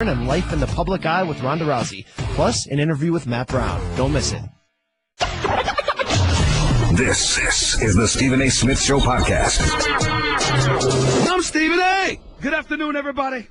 And Life in the Public Eye with Ronda Rousey, plus an interview with Matt Brown. Don't miss it. This is the Stephen A. Smith Show podcast. I'm Stephen A. Good afternoon, everybody.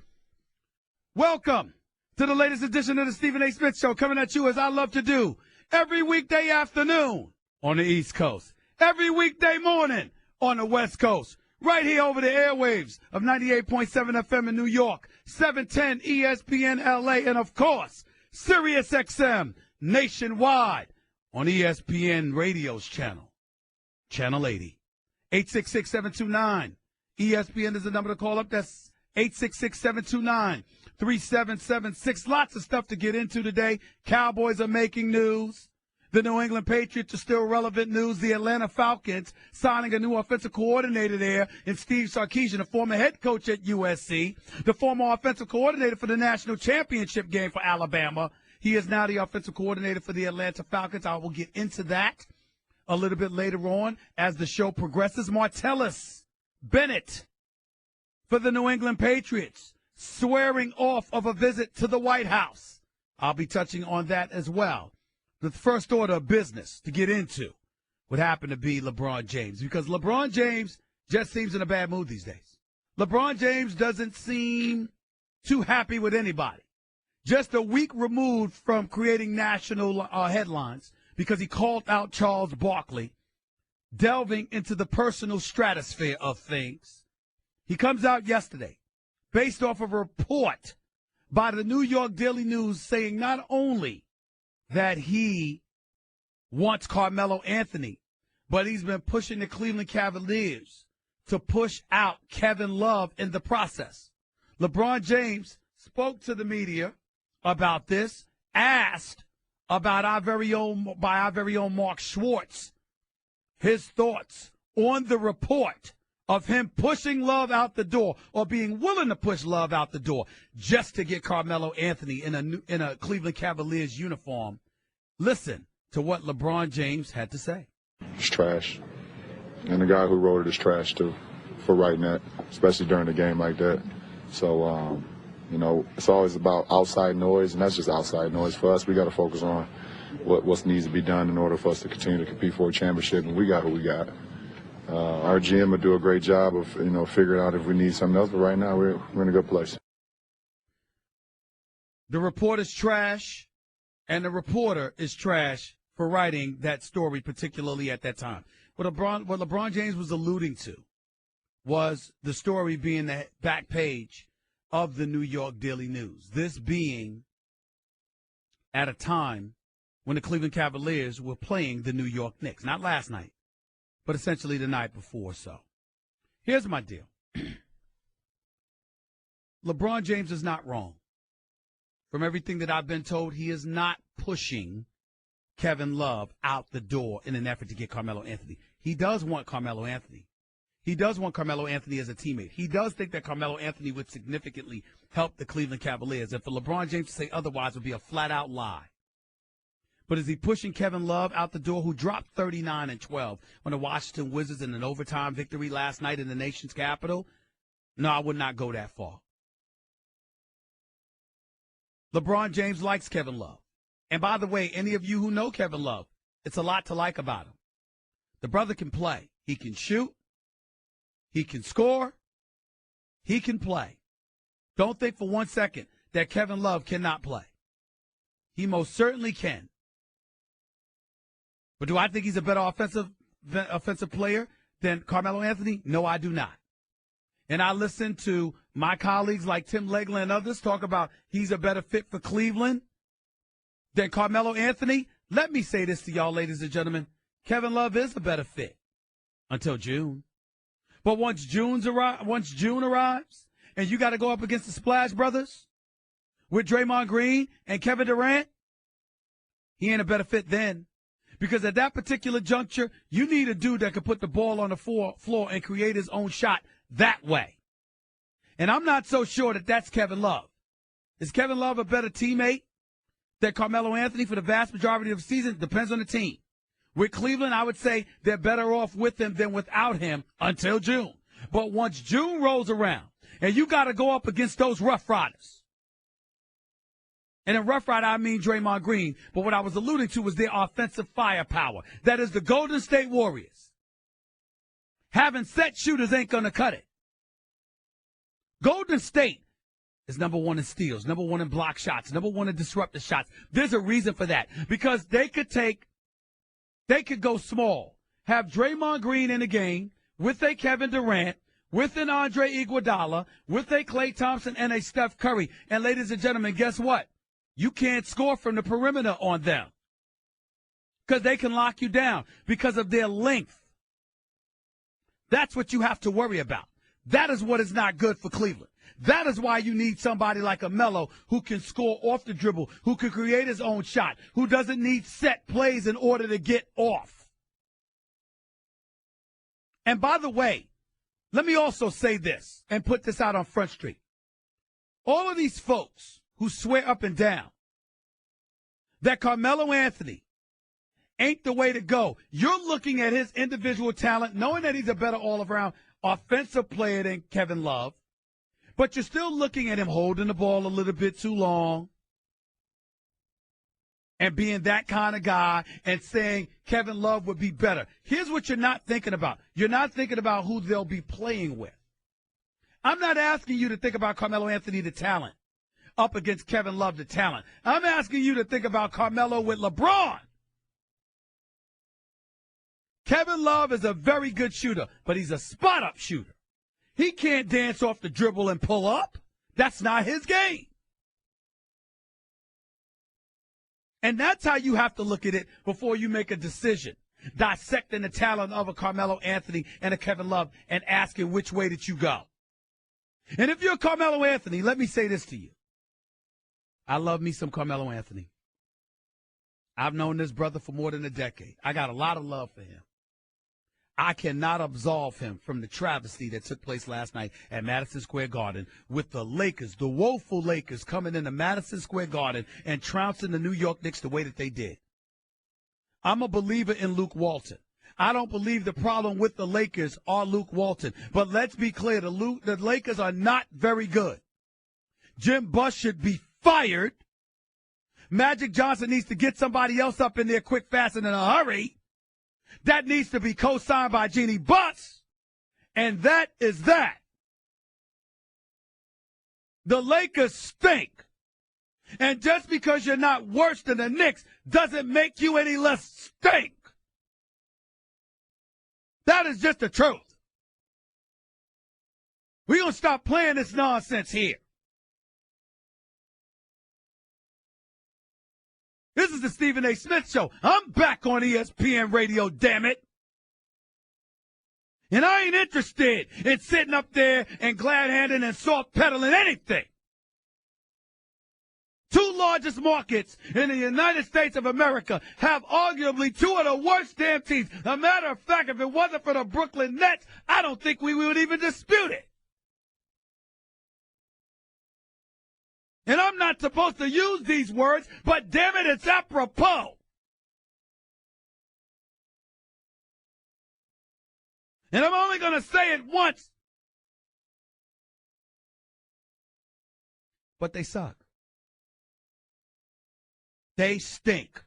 Welcome to the latest edition of the Stephen A. Smith Show, coming at you as I love to do every weekday afternoon on the East Coast, every weekday morning on the West Coast, right here over the airwaves of 98.7 FM in New York, 710 ESPN LA, and of course, Sirius XM nationwide on ESPN Radio's channel 80. 866-729. ESPN is the number to call up. That's 866-729-3776. Lots of stuff to get into today. Cowboys are making news. The New England Patriots are still relevant news. The Atlanta Falcons signing a new offensive coordinator there in Steve Sarkisian, a former head coach at USC, the former offensive coordinator for the national championship game for Alabama. He is now the offensive coordinator for the Atlanta Falcons. I will get into that a little bit later on as the show progresses. Martellus Bennett for the New England Patriots swearing off of a visit to the White House. I'll be touching on that as well. The first order of business to get into would happen to be LeBron James, because LeBron James just seems in a bad mood these days. LeBron James doesn't seem too happy with anybody. Just a week removed from creating national headlines because he called out Charles Barkley, delving into the personal stratosphere of things. He comes out yesterday based off of a report by the New York Daily News saying not only that he wants Carmelo Anthony, but he's been pushing the Cleveland Cavaliers to push out Kevin Love in the process. LeBron James spoke to the media about this, asked about our very own Mark Schwartz, his thoughts on the report of him pushing Love out the door, or being willing to push Love out the door just to get Carmelo Anthony in a Cleveland Cavaliers uniform. Listen to what LeBron James had to say. It's trash. And the guy who wrote it is trash, too, for writing that, especially during a game like that. So, it's always about outside noise, and that's just outside noise. For us, we got to focus on what needs to be done in order for us to continue to compete for a championship, and we got who we got. Our GM will do a great job of, figuring out if we need something else, but right now we're in a good place. The report is trash, and the reporter is trash for writing that story, particularly at that time. What LeBron James was alluding to was the story being the back page of the New York Daily News. This being at a time when the Cleveland Cavaliers were playing the New York Knicks. Not last night, but essentially the night before. So here's my deal. LeBron James is not wrong. From everything that I've been told, he is not pushing Kevin Love out the door in an effort to get Carmelo Anthony. He does want Carmelo Anthony. He does want Carmelo Anthony as a teammate. He does think that Carmelo Anthony would significantly help the Cleveland Cavaliers. And for LeBron James to say otherwise would be a flat-out lie. But is he pushing Kevin Love out the door, who dropped 39-12 on the Washington Wizards in an overtime victory last night in the nation's capital? No, I would not go that far. LeBron James likes Kevin Love. And by the way, any of you who know Kevin Love, it's a lot to like about him. The brother can play. He can shoot. He can score. He can play. Don't think for 1 second that Kevin Love cannot play. He most certainly can. But do I think he's a better offensive player than Carmelo Anthony? No, I do not. And I listen to my colleagues like Tim Legler and others talk about he's a better fit for Cleveland than Carmelo Anthony. Let me say this to y'all, ladies and gentlemen. Kevin Love is a better fit until June. But once June arrives and you got to go up against the Splash Brothers with Draymond Green and Kevin Durant, he ain't a better fit then. Because at that particular juncture, you need a dude that can put the ball on the floor and create his own shot that way. And I'm not so sure that that's Kevin Love. Is Kevin Love a better teammate than Carmelo Anthony for the vast majority of the season? Depends on the team. With Cleveland, I would say they're better off with him than without him until June. But once June rolls around and you got to go up against those Rough Riders, And in Rough Rider, I mean Draymond Green. But what I was alluding to was their offensive firepower. That is the Golden State Warriors. Having set shooters ain't going to cut it. Golden State is number one in steals, number one in block shots, number one in disruptive shots. There's a reason for that. Because they could go small. Have Draymond Green in the game with a Kevin Durant, with an Andre Iguodala, with a Klay Thompson, and a Steph Curry. And ladies and gentlemen, guess what? You can't score from the perimeter on them because they can lock you down because of their length. That's what you have to worry about. That is what is not good for Cleveland. That is why you need somebody like a Melo who can score off the dribble, who can create his own shot, who doesn't need set plays in order to get off. And by the way, let me also say this and put this out on Front Street. All of these folks who swear up and down that Carmelo Anthony ain't the way to go. You're looking at his individual talent, knowing that he's a better all-around offensive player than Kevin Love, but you're still looking at him holding the ball a little bit too long and being that kind of guy and saying Kevin Love would be better. Here's what you're not thinking about. You're not thinking about who they'll be playing with. I'm not asking you to think about Carmelo Anthony, the talent, up against Kevin Love, the talent. I'm asking you to think about Carmelo with LeBron. Kevin Love is a very good shooter, but he's a spot-up shooter. He can't dance off the dribble and pull up. That's not his game. And that's how you have to look at it before you make a decision, dissecting the talent of a Carmelo Anthony and a Kevin Love and asking which way did you go. And if you're Carmelo Anthony, let me say this to you. I love me some Carmelo Anthony. I've known this brother for more than a decade. I got a lot of love for him. I cannot absolve him from the travesty that took place last night at Madison Square Garden with the Lakers, the woeful Lakers, coming into Madison Square Garden and trouncing the New York Knicks the way that they did. I'm a believer in Luke Walton. I don't believe the problem with the Lakers are Luke Walton. But let's be clear, the Lakers are not very good. Jim Buss should be fired. Magic Johnson needs to get somebody else up in there quick, fast, and in a hurry. That needs to be co-signed by Jeannie Buss. And that is that. The Lakers stink. And just because you're not worse than the Knicks doesn't make you any less stink. That is just the truth. We're going to stop playing this nonsense here. This is the Stephen A. Smith Show. I'm back on ESPN Radio, damn it. And I ain't interested in sitting up there and glad-handing and soft-pedaling anything. Two largest markets in the United States of America have arguably two of the worst damn teams. As a matter of fact, if it wasn't for the Brooklyn Nets, I don't think we would even dispute it. And I'm not supposed to use these words, but damn it, it's apropos. And I'm only going to say it once. But they suck. They stink.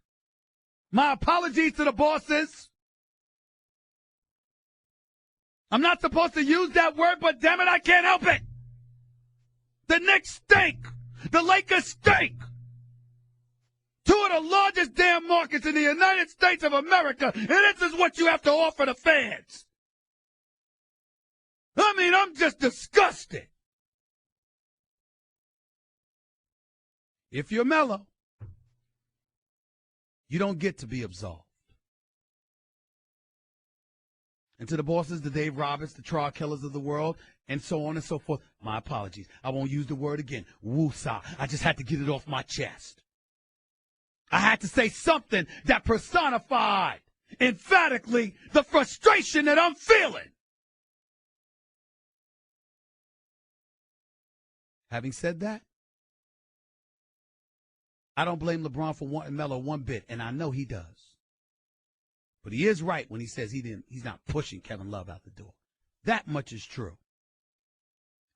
My apologies to the bosses. I'm not supposed to use that word, but damn it, I can't help it. The Knicks stink. The Lakers stink. Two of the largest damn markets in the United States of America, and this is what you have to offer the fans. I mean, I'm just disgusted. If you're Melo, you don't get to be absolved. And to the bosses, the Dave Roberts, the trial killers of the world, and so on and so forth, my apologies. I won't use the word again. Woosah. I just had to get it off my chest. I had to say something that personified emphatically the frustration that I'm feeling. Having said that, I don't blame LeBron for wanting Melo one bit, and I know he does. But he is right when he says he's not pushing Kevin Love out the door. That much is true.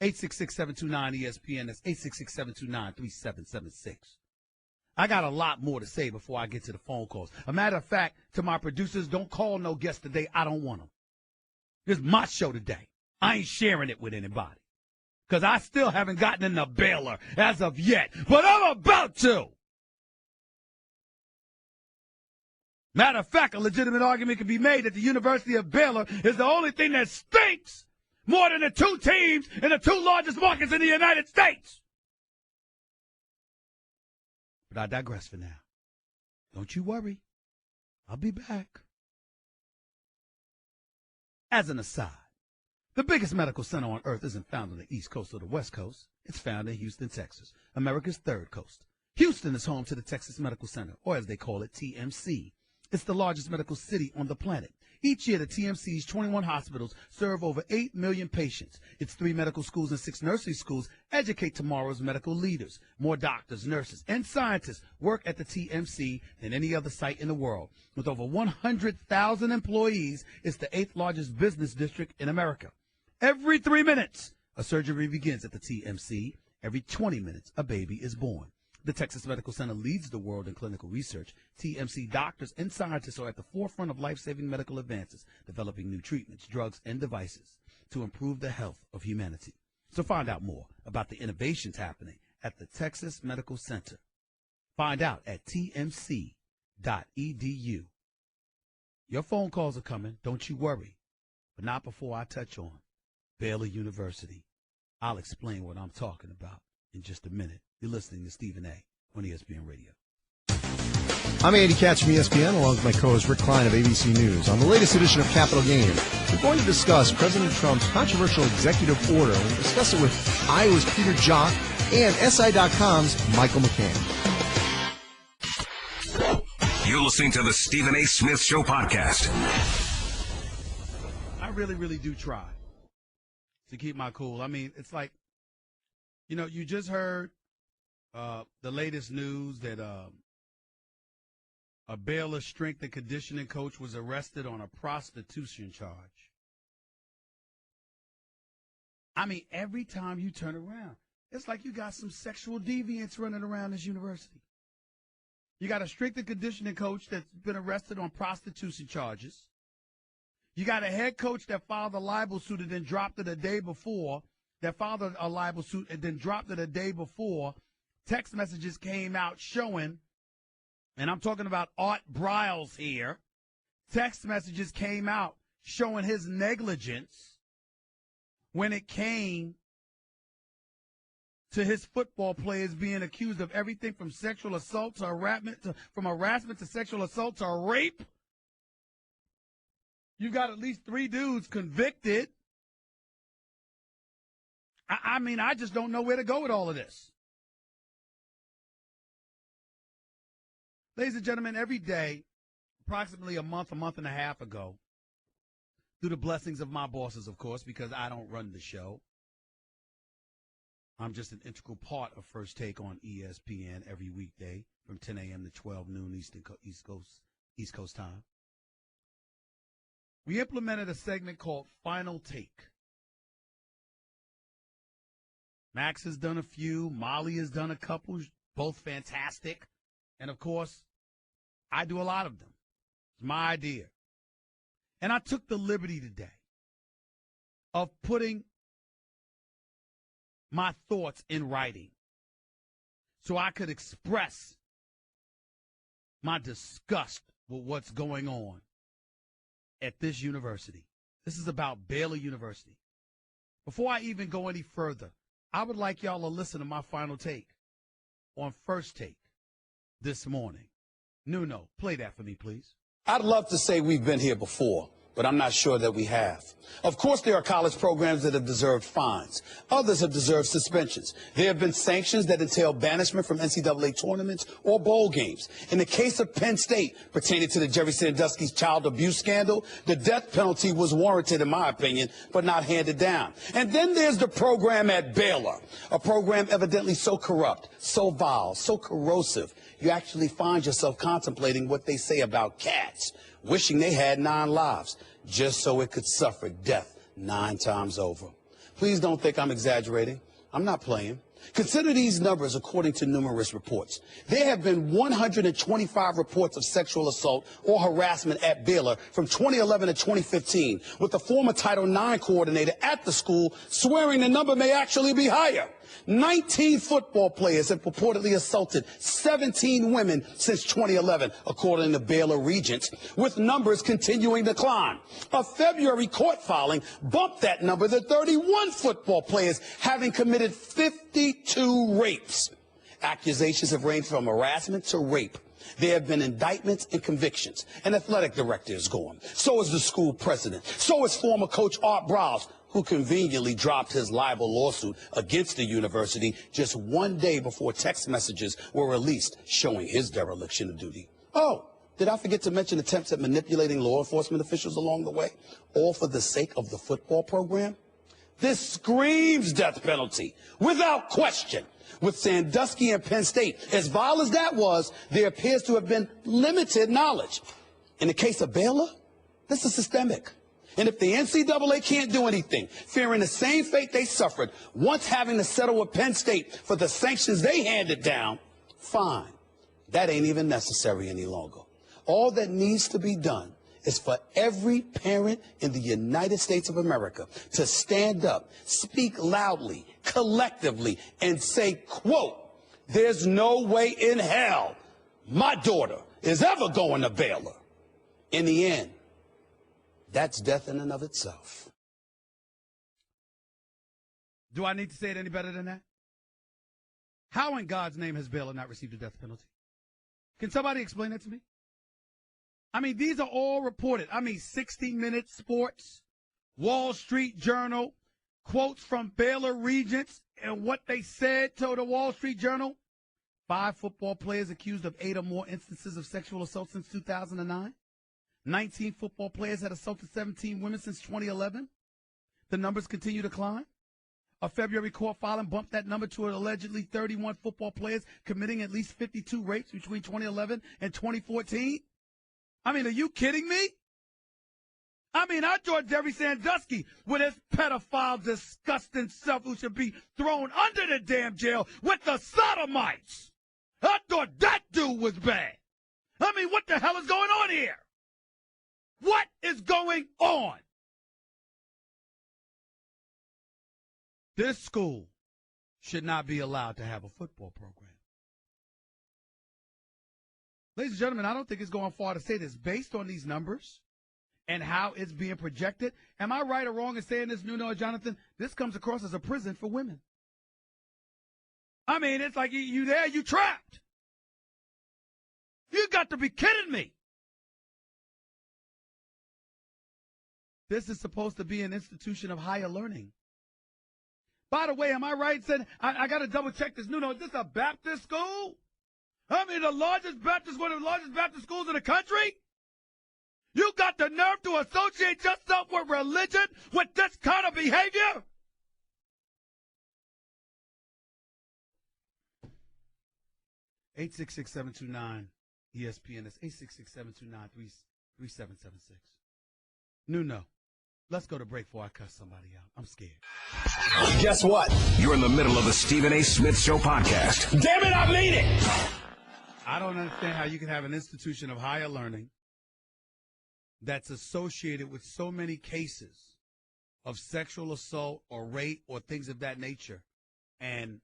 866-729-ESPN. That's 866-729-3776. I got a lot more to say before I get to the phone calls. A matter of fact, to my producers, don't call no guests today. I don't want them. This is my show today. I ain't sharing it with anybody because I still haven't gotten in the Baylor as of yet, but I'm about to. Matter of fact, a legitimate argument can be made that the University of Baylor is the only thing that stinks more than the two teams in the two largest markets in the United States. But I digress for now. Don't you worry. I'll be back. As an aside, the biggest medical center on earth isn't found on the East Coast or the West Coast. It's found in Houston, Texas, America's third coast. Houston is home to the Texas Medical Center, or as they call it, TMC. It's the largest medical city on the planet. Each year, the TMC's 21 hospitals serve over 8 million patients. Its 3 medical schools and 6 nursery schools educate tomorrow's medical leaders. More doctors, nurses, and scientists work at the TMC than any other site in the world. With over 100,000 employees, it's the 8th largest business district in America. Every 3 minutes, a surgery begins at the TMC. Every 20 minutes, a baby is born. The Texas Medical Center leads the world in clinical research. TMC doctors and scientists are at the forefront of life-saving medical advances, developing new treatments, drugs, and devices to improve the health of humanity. So find out more about the innovations happening at the Texas Medical Center. Find out at tmc.edu. Your phone calls are coming, don't you worry, but not before I touch on Baylor University. I'll explain what I'm talking about in just a minute. You're listening to Stephen A. on ESPN Radio. I'm Andy Katz from ESPN, along with my co-host Rick Klein of ABC News. On the latest edition of Capital Gains, we're going to discuss President Trump's controversial executive order. We'll discuss it with Iowa's Peter Jock and SI.com's Michael McCann. You're listening to the Stephen A. Smith Show podcast. I really, really do try to keep my cool. I mean, it's like, you know, you just heard the latest news that a Baylor strength and conditioning coach was arrested on a prostitution charge. I mean, every time you turn around, it's like you got some sexual deviants running around this university. You got a strength and conditioning coach that's been arrested on prostitution charges. You got a head coach that filed a libel suit and then dropped it a day before. That filed a libel suit and then dropped it a day before. Text messages came out showing, and I'm talking about Art Briles here. Text messages came out showing his negligence when it came to his football players being accused of everything from sexual assault to harassment to sexual assault to rape. You got at least 3 dudes convicted. I mean, I just don't know where to go with all of this. Ladies and gentlemen, every day, approximately a month and a half ago, through the blessings of my bosses, of course, because I don't run the show. I'm just an integral part of First Take on ESPN every weekday from 10 a.m. to 12 noon East Coast time. We implemented a segment called Final Take. Max has done a few. Molly has done a couple, both fantastic. And, of course, I do a lot of them. It's my idea. And I took the liberty today of putting my thoughts in writing so I could express my disgust with what's going on at this university. This is about Baylor University. Before I even go any further, I would like y'all to listen to my final take on First Take this morning. Nuno, play that for me, please. I'd love to say we've been here before, but I'm not sure that we have. Of course, there are college programs that have deserved fines. Others have deserved suspensions. There have been sanctions that entail banishment from NCAA tournaments or bowl games. In the case of Penn State, pertaining to the Jerry Sandusky's child abuse scandal, the death penalty was warranted, in my opinion, but not handed down. And then there's the program at Baylor, a program evidently so corrupt, so vile, so corrosive, you actually find yourself contemplating what they say about cats, wishing they had 9 lives, just so it could suffer death 9 times over. Please don't think I'm exaggerating. I'm not playing. Consider these numbers according to numerous reports. There have been 125 reports of sexual assault or harassment at Baylor from 2011 to 2015, with the former Title IX coordinator at the school swearing the number may actually be higher. 19 football players have purportedly assaulted 17 women since 2011, according to Baylor Regents, with numbers continuing to climb. A February court filing bumped that number to 31 football players having committed 52 rapes. Accusations have ranged from harassment to rape. There have been indictments and convictions. An athletic director is gone. So is the school president. So is former coach Art Browse, who conveniently dropped his libel lawsuit against the university just one day before text messages were released showing his dereliction of duty. Oh, did I forget to mention attempts at manipulating law enforcement officials along the way, all for the sake of the football program? This screams death penalty, without question. With Sandusky and Penn State, as vile as that was, there appears to have been limited knowledge. In the case of Baylor, this is systemic. And if the NCAA can't do anything, fearing the same fate they suffered once having to settle with Penn State for the sanctions they handed down, fine. That ain't even necessary any longer. All that needs to be done is for every parent in the United States of America to stand up, speak loudly, collectively, and say, quote, there's no way in hell my daughter is ever going to Baylor. In the end, that's death in and of itself. Do I need to say it any better than that? How in God's name has Baylor not received a death penalty? Can somebody explain that to me? I mean, these are all reported. I mean, 60 Minutes Sports, Wall Street Journal, quotes from Baylor Regents and what they said to the Wall Street Journal. 5 football players accused of 8 or more instances of sexual assault since 2009. 19 football players had assaulted 17 women since 2011. The numbers continue to climb. A February court filing bumped that number to allegedly 31 football players committing at least 52 rapes between 2011 and 2014. I mean, are you kidding me? I mean, I thought Jerry Sandusky with his pedophile, disgusting self who should be thrown under the damn jail with the sodomites. I thought that dude was bad. I mean, what the hell is going on here? What is going on? This school should not be allowed to have a football program. Ladies and gentlemen, I don't think it's going far to say this. Based on these numbers and how it's being projected, am I right or wrong in saying this, Nuno or Jonathan? This comes across as a prison for women. I mean, it's like you there, you trapped. You got to be kidding me. This is supposed to be an institution of higher learning. By the way, am I right in saying, I got to double check this, Nuno, is this a Baptist school? I mean, one of the largest Baptist schools in the country? You got the nerve to associate yourself with religion with this kind of behavior? (866-729) ESPN. That's 866-729-3776. Nuno, let's go to break before I cuss somebody out. I'm scared. Guess what? You're in the middle of the Stephen A. Smith Show podcast. Damn it, I mean it! I don't understand how you can have an institution of higher learning that's associated with so many cases of sexual assault or rape or things of that nature, and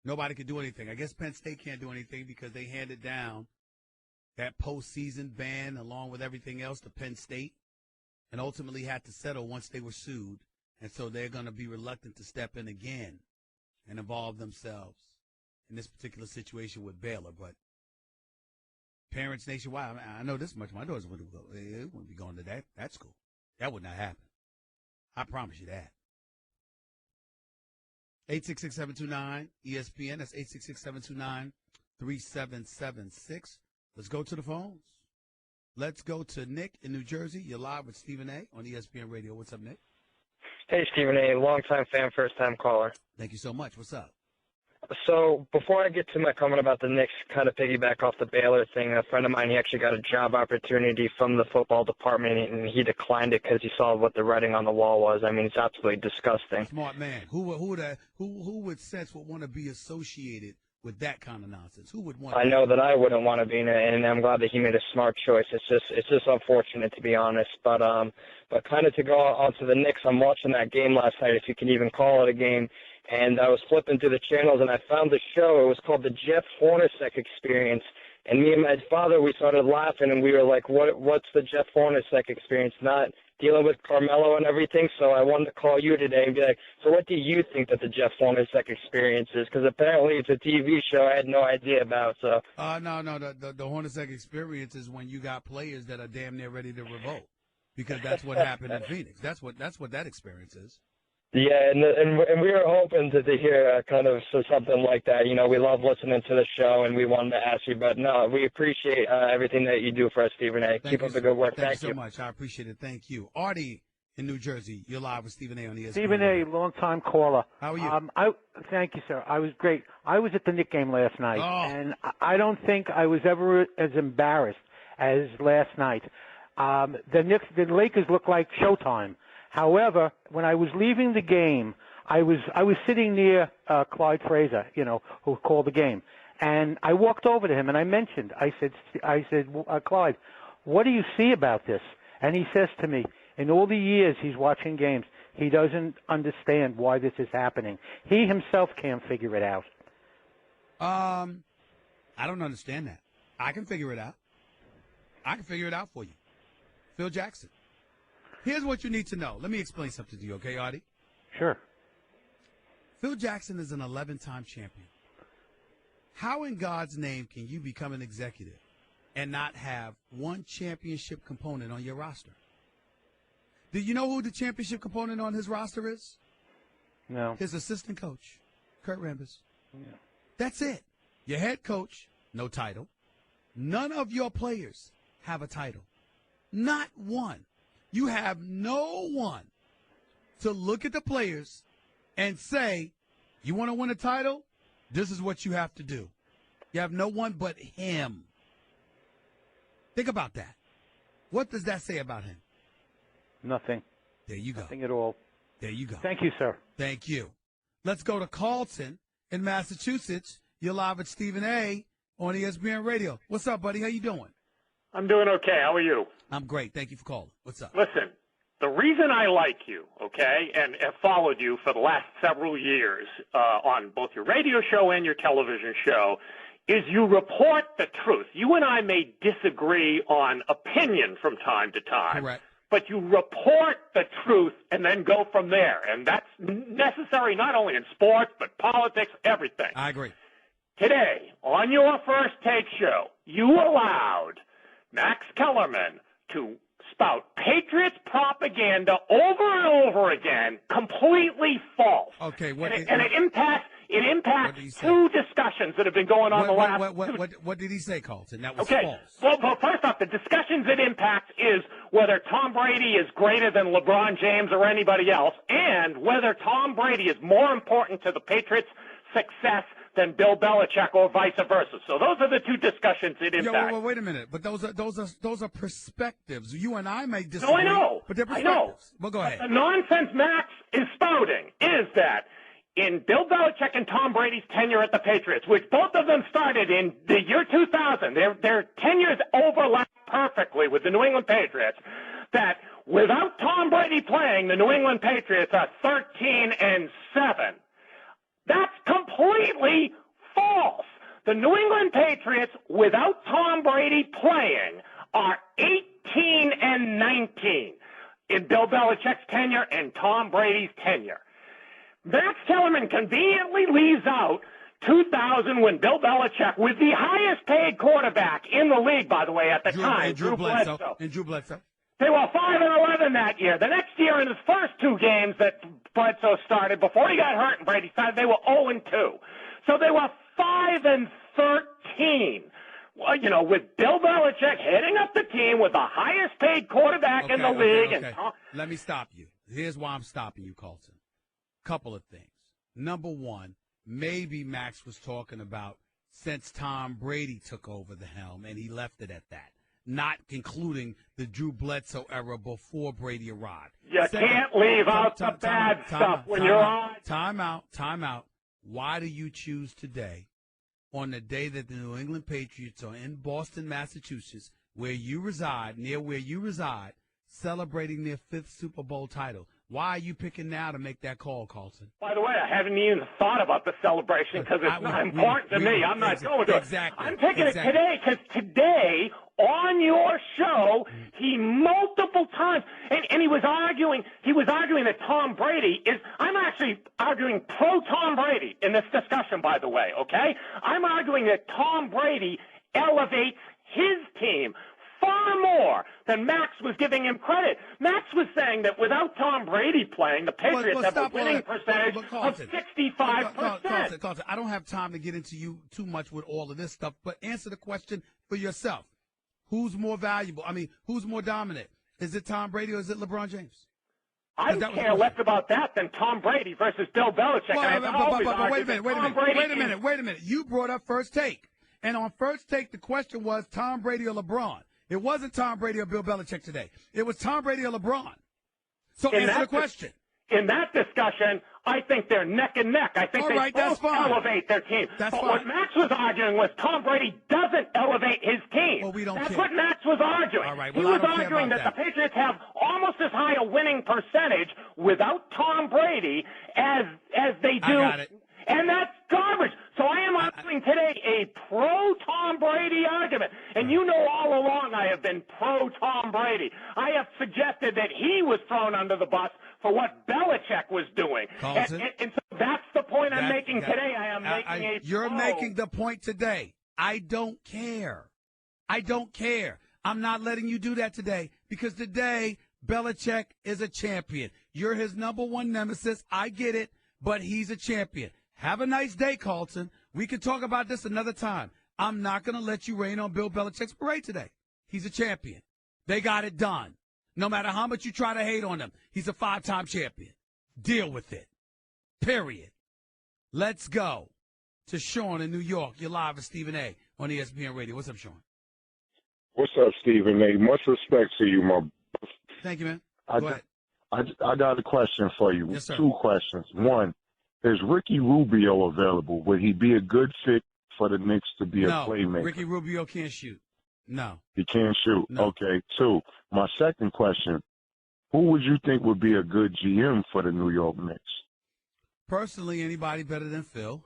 nobody can do anything. I guess Penn State can't do anything because they handed down that postseason ban along with everything else to Penn State and ultimately had to settle once they were sued. And so they're going to be reluctant to step in again and involve themselves in this particular situation with Baylor. But parents nationwide, I know this much. My daughters wouldn't be going to that school. That would not happen. I promise you that. 866-729 ESPN. That's 866-729-3776. Let's go to the phones. Let's go to Nick in New Jersey. You're live with Stephen A. on ESPN Radio. What's up, Nick? Hey, Stephen A., longtime fan, first-time caller. Thank you so much. What's up? So before I get to my comment about the Knicks, kind of piggyback off the Baylor thing, a friend of mine, he actually got a job opportunity from the football department, and he declined it because he saw what the writing on the wall was. I mean, it's absolutely disgusting. Smart man. Who would sense would want to be associated with that kind of nonsense? Who would want? I know that I wouldn't want to be in it, and I'm glad that he made a smart choice. It's just unfortunate, to be honest. But kind of to go on to the Knicks, I'm watching that game last night, if you can even call it a game. And I was flipping through the channels, and I found the show. It was called the Jeff Hornacek Experience. And me and my father, we started laughing, and we were like, what's the Jeff Hornacek Experience? Not dealing with Carmelo and everything. So I wanted to call you today and be like, so what do you think that the Jeff Hornacek Experience is? Because apparently it's a TV show I had no idea about. So No. The Hornacek Experience is when you got players that are damn near ready to revolt, because that's what happened in Phoenix. That's what that experience is. Yeah, and we were hoping to hear kind of something like that. You know, we love listening to the show, and we wanted to ask you. But, no, we appreciate everything that you do for us, Stephen A. Keep up the good work. Thank you so much. I appreciate it. Thank you. Artie in New Jersey, you're live with Stephen A. on ESPN. Stephen A., long-time caller. How are you? Thank you, sir. I was great. I was at the Knicks game last night, and I don't think I was ever as embarrassed as last night. The Lakers look like Showtime. However, when I was leaving the game, I was sitting near Clyde Fraser, who called the game, and I walked over to him and I said, Clyde, what do you see about this? And he says to me, in all the years he's watching games, he doesn't understand why this is happening. He himself can't figure it out. I don't understand that. I can figure it out. I can figure it out for you. Phil Jackson. Here's what you need to know. Let me explain something to you, okay, Artie? Sure. Phil Jackson is an 11-time champion. How in God's name can you become an executive and not have one championship component on your roster? Do you know who the championship component on his roster is? No. His assistant coach, Kurt Rambis. Yeah. That's it. Your head coach, no title. None of your players have a title. Not one. You have no one to look at the players and say, you want to win a title? This is what you have to do. You have no one but him. Think about that. What does that say about him? Nothing. There you go. Nothing at all. There you go. Thank you, sir. Thank you. Let's go to Carlton in Massachusetts. You're live at Stephen A. on ESPN Radio. What's up, buddy? How you doing? I'm doing okay. How are you? I'm great. Thank you for calling. What's up? Listen, the reason I like you, okay, and have followed you for the last several years on both your radio show and your television show is you report the truth. You and I may disagree on opinion from time to time. Correct. But you report the truth and then go from there. And that's necessary not only in sports, but politics, everything. I agree. Today, on your First Take show, you allowed Max Kellerman to spout Patriots propaganda over and over again, completely false. Okay, it impacts two discussions that have been going on the last. What did he say, Carlton? That was okay. false. Well, first off, the discussions it impacts is whether Tom Brady is greater than LeBron James or anybody else, and whether Tom Brady is more important to the Patriots' success than Bill Belichick or vice versa. So those are the two discussions it impacts. Wait a minute. But those are perspectives. You and I may disagree. No, I know. But they're perspectives. I know. Well, go ahead. The nonsense Max is spouting is that in Bill Belichick and Tom Brady's tenure at the Patriots, which both of them started in the year 2000, their tenures overlap perfectly with the New England Patriots, that without Tom Brady playing, the New England Patriots are 13-7. That's completely false. The New England Patriots, without Tom Brady playing, are 18-19 in Bill Belichick's tenure and Tom Brady's tenure. Max Kellerman conveniently leaves out 2000 when Bill Belichick, with the highest paid quarterback in the league, by the way, at the time, Drew Bledsoe. And Drew Bledsoe. They were 5-11 that year. The next year, in his first two games that Bledsoe started, before he got hurt and Brady started, they were 0-2. So they were 5-13. Well, with Bill Belichick heading up the team with the highest paid quarterback in the league. Okay. Let me stop you. Here's why I'm stopping you, Carlton. Couple of things. Number one, maybe Max was talking about since Tom Brady took over the helm, and he left it at that, not including the Drew Bledsoe era before Brady arrived. You can't leave out the bad stuff when you're on. Time out. Why do you choose today, on the day that the New England Patriots are in Boston, Massachusetts, near where you reside, celebrating their 5th Super Bowl title? Why are you picking now to make that call, Carlton? By the way, I haven't even thought about the celebration because it's not important to me. I'm not going to it. Exactly. I'm picking it today because today on your show, he multiple times, and he was arguing that Tom Brady is, I'm actually arguing pro-Tom Brady in this discussion, by the way, okay? I'm arguing that Tom Brady elevates his team far more than Max was giving him credit. Max was saying that without Tom Brady playing, the Patriots have a winning percentage of 65%. Carlton, I don't have time to get into you too much with all of this stuff, but answer the question for yourself. Who's more valuable? I mean, who's more dominant? Is it Tom Brady or is it LeBron James? I care less about that than Tom Brady versus Bill Belichick. But wait a minute. You brought up First Take. And on First Take, the question was Tom Brady or LeBron. It wasn't Tom Brady or Bill Belichick today. It was Tom Brady or LeBron. So answer the question. In that discussion, I think they're neck and neck. I think they both elevate their team. What Max was arguing was Tom Brady doesn't elevate his team. Well, we don't care. That's what Max was arguing. All right, he was arguing that the Patriots have almost as high a winning percentage without Tom Brady as they do. I got it. And that's garbage. So I am arguing today a pro-Tom Brady argument. And you know all along I have been pro-Tom Brady. I have suggested that he was thrown under the bus for what Belichick was doing. And so that's the point I'm making today. I am making You're making the point today. I don't care. I'm not letting you do that today because today Belichick is a champion. You're his number one nemesis. I get it, but he's a champion. Have a nice day, Carlton. We can talk about this another time. I'm not going to let you rain on Bill Belichick's parade today. He's a champion. They got it done. No matter how much you try to hate on him, he's a 5-time champion. Deal with it. Period. Let's go to Sean in New York. You're live with Stephen A. on ESPN Radio. What's up, Sean? What's up, Stephen A? Much respect to you, my brother. Thank you, man. Go ahead. I got a question for you. Yes, sir. 2 questions. One, is Ricky Rubio available? Would he be a good fit for the Knicks to be a playmaker? No, Ricky Rubio can't shoot. No. He can't shoot? No. Okay. 2, my second question, who would you think would be a good GM for the New York Knicks? Personally, anybody better than Phil.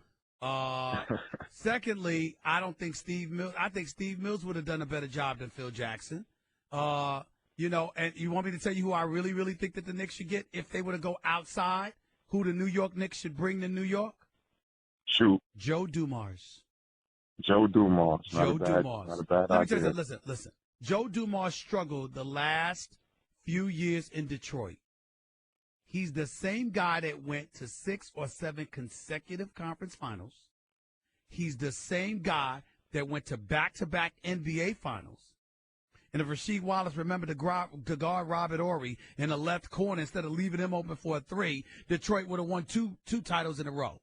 Secondly, I don't think Steve Mills. I think Steve Mills would have done a better job than Phil Jackson. And you want me to tell you who I really, really think that the Knicks should get if they were to go outside? Who the New York Knicks should bring to New York? Shoot. Joe Dumars. Joe Dumars. Not a bad idea. Me tell you, listen. Joe Dumars struggled the last few years in Detroit. He's the same guy that went to 6 or 7 consecutive conference finals. He's the same guy that went to back-to-back NBA finals. And if Rasheed Wallace remembered to guard Robert Horry in the left corner instead of leaving him open for a 3, Detroit would have won two titles in a row.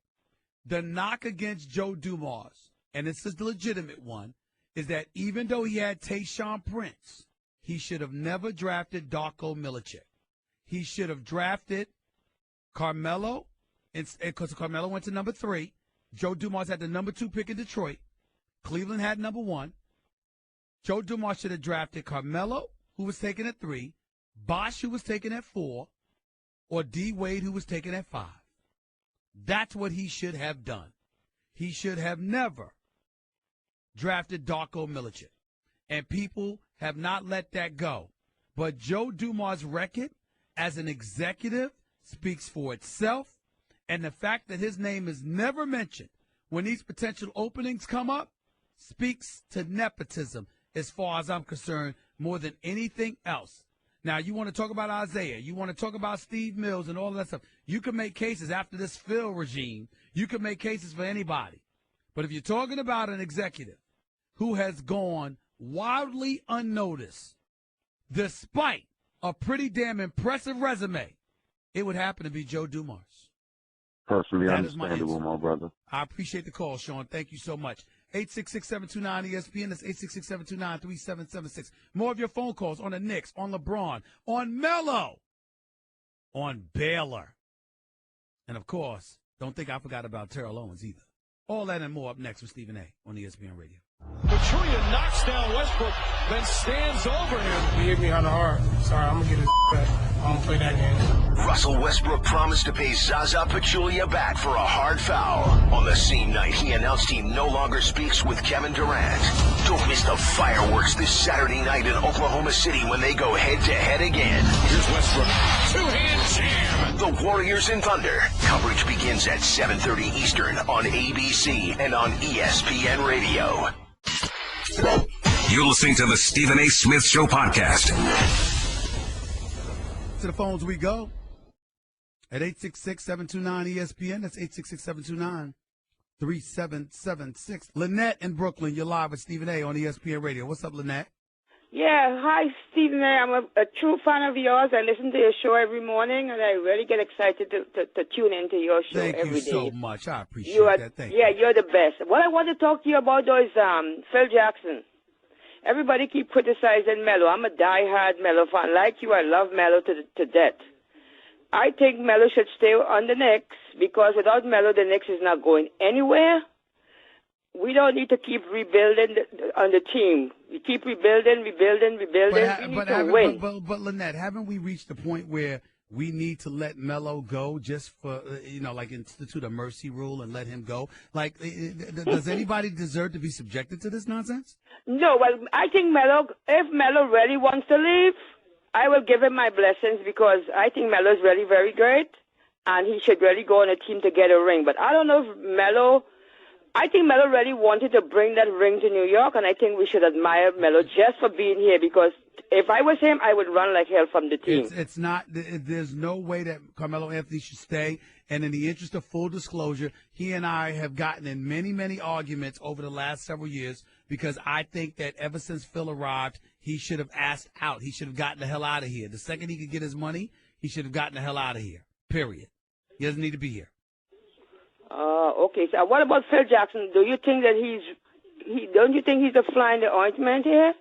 The knock against Joe Dumars, and this is the legitimate one, is that even though he had Tayshaun Prince, he should have never drafted Darko Milicic. He should have drafted Carmelo, because Carmelo went to number 3. Joe Dumars had the number 2 pick in Detroit. Cleveland had number 1. Joe Dumars should have drafted Carmelo, who was taken at 3, Bosh, who was taken at 4, or D. Wade, who was taken at 5. That's what he should have done. He should have never drafted Darko Milicic. And people have not let that go. But Joe Dumars' record as an executive speaks for itself. And the fact that his name is never mentioned when these potential openings come up speaks to nepotism, as far as I'm concerned, more than anything else. Now, you want to talk about Isaiah. You want to talk about Steve Mills and all of that stuff. You can make cases after this Phil regime. You can make cases for anybody. But if you're talking about an executive who has gone wildly unnoticed, despite a pretty damn impressive resume, it would happen to be Joe Dumars. Perfectly That is my understandable, answer. my brother. I appreciate the call, Sean. Thank you so much. 866-729-ESPN. That's 866-729-3776. More of your phone calls on the Knicks, on LeBron, on Melo, on Baylor. And, of course, don't think I forgot about Terrell Owens either. All that and more up next with Stephen A. on ESPN Radio. Pachulia knocks down Westbrook, then stands over him. He hit me on the heart. Sorry, I'm going to get his back. I don't play that game. Russell Westbrook promised to pay Zaza Pachulia back for a hard foul. On the same night, he announced he no longer speaks with Kevin Durant. Don't miss the fireworks this Saturday night in Oklahoma City when they go head-to-head again. Here's Westbrook. Two-hand jam. The Warriors and Thunder. Coverage begins at 7:30 Eastern on ABC and on ESPN Radio. You're listening to the Stephen A. Smith Show podcast. To the phones we go at 866-729-ESPN. That's 866-729-3776. Lynette in Brooklyn, you're live with Stephen A. on ESPN Radio. What's up, Lynette? Yeah, hi, Stephen A. I'm a true fan of yours. I listen to your show every morning, and I really get excited to tune into your show every day. Thank you so much. I appreciate that. Thank you. Yeah, you're the best. What I want to talk to you about, though, is Phil Jackson. Everybody keep criticizing Melo. I'm a diehard Melo fan. Like you, I love Melo to death. I think Melo should stay on the Knicks because without Melo, the Knicks is not going anywhere. We don't need to keep rebuilding on the team. We keep rebuilding. We need to win. But Lynette, haven't we reached the point where we need to let Melo go just for, like institute a mercy rule and let him go? Like, does anybody deserve to be subjected to this nonsense? No, well, I think if Melo really wants to leave, I will give him my blessings because I think Melo is really very great and he should really go on a team to get a ring. But I don't know if I think Melo really wanted to bring that ring to New York, and I think we should admire Melo just for being here because if I was him, I would run like hell from the team. It's not. There's no way that Carmelo Anthony should stay. And in the interest of full disclosure, he and I have gotten in many, many arguments over the last several years because I think that ever since Phil arrived, he should have asked out. He should have gotten the hell out of here. The second he could get his money, he should have gotten the hell out of here, period. He doesn't need to be here. Okay. So what about Phil Jackson? Do you think that don't you think he's a fly in the ointment here?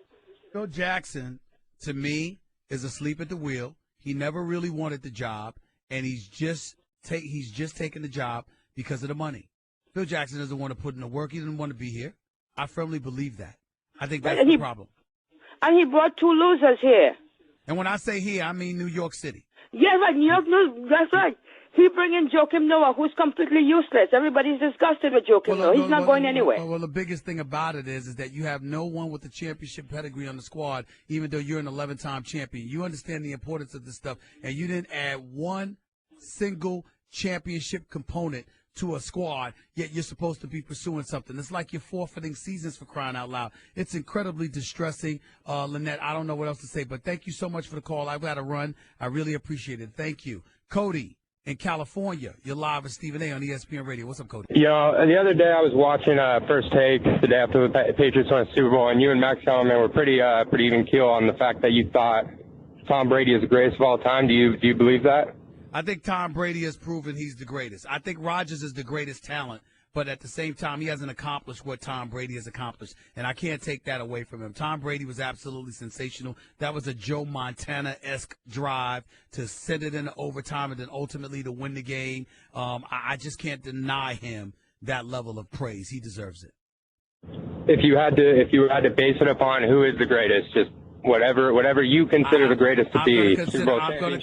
Phil Jackson, to me, is asleep at the wheel. He never really wanted the job, and he's just taking the job because of the money. Phil Jackson doesn't want to put in the work. He doesn't want to be here. I firmly believe that. I think that's the problem. And he brought two losers here. And when I say here, I mean New York City. Yeah, right. New York, that's right. He bring in Joakim Noah, who's completely useless. Everybody's disgusted with Joakim Noah. He's not going anywhere. Well, the biggest thing about it is that you have no one with a championship pedigree on the squad, even though you're an 11-time champion. You understand the importance of this stuff, and you didn't add one single championship component to a squad, yet you're supposed to be pursuing something. It's like you're forfeiting seasons for crying out loud. It's incredibly distressing. Lynette, I don't know what else to say, but thank you so much for the call. I've got to run. I really appreciate it. Thank you. Cody in California, you're live with Stephen A. on ESPN Radio. What's up, Cody? The other day I was watching First Take the day after the Patriots won the Super Bowl, and you and Max Kellerman were pretty even keel on the fact that you thought Tom Brady is the greatest of all time. Do you believe that? I think Tom Brady has proven he's the greatest. I think Rodgers is the greatest talent, but at the same time, he hasn't accomplished what Tom Brady has accomplished, and I can't take that away from him. Tom Brady was absolutely sensational. That was a Joe Montana-esque drive to send it into overtime and then ultimately to win the game. I just can't deny him that level of praise. He deserves it. If you had to base it upon who is the greatest, just whatever you consider the greatest to be. I'm going to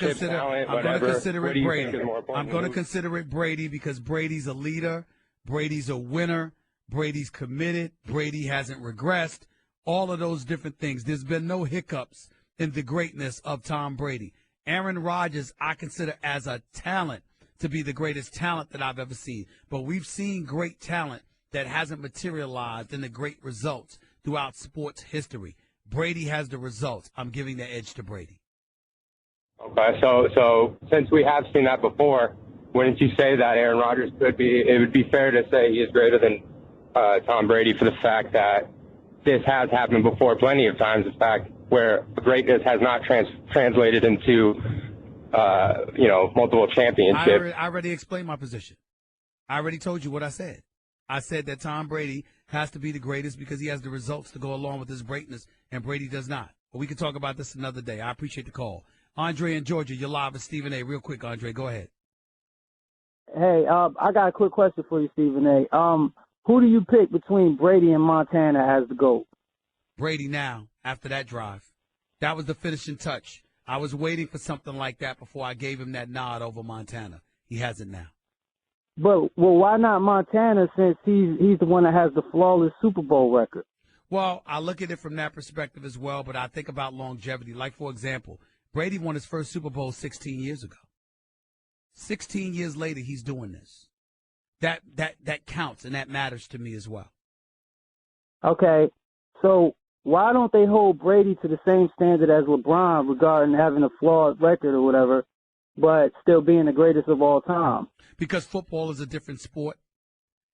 consider it Brady. I'm going to consider it Brady because Brady's a leader. Brady's a winner. Brady's committed. Brady hasn't regressed. All of those different things. There's been no hiccups in the greatness of Tom Brady. Aaron Rodgers, I consider as a talent to be the greatest talent that I've ever seen. But we've seen great talent that hasn't materialized in the great results throughout sports history. Brady has the results. I'm giving the edge to Brady. Okay, so since we have seen that before, wouldn't you say that Aaron Rodgers it would be fair to say he is greater than Tom Brady for the fact that this has happened before plenty of times, in fact, where greatness has not translated into, multiple championships. I already explained my position. I already told you what I said. I said that Tom Brady has to be the greatest because he has the results to go along with his greatness, and Brady does not. But we can talk about this another day. I appreciate the call. Andre in Georgia, you're live with Stephen A. Real quick, Andre, go ahead. Hey, I got a quick question for you, Stephen A. Who do you pick between Brady and Montana as the GOAT? Brady now, after that drive. That was the finishing touch. I was waiting for something like that before I gave him that nod over Montana. He has it now. But, well, why not Montana since he's the one that has the flawless Super Bowl record? Well, I look at it from that perspective as well, but I think about longevity. Like, for example, Brady won his first Super Bowl 16 years ago. 16 years later, he's doing this. That counts, and that matters to me as well. Okay, so why don't they hold Brady to the same standard as LeBron regarding having a flawed record or whatever, but still being the greatest of all time? Because football is a different sport.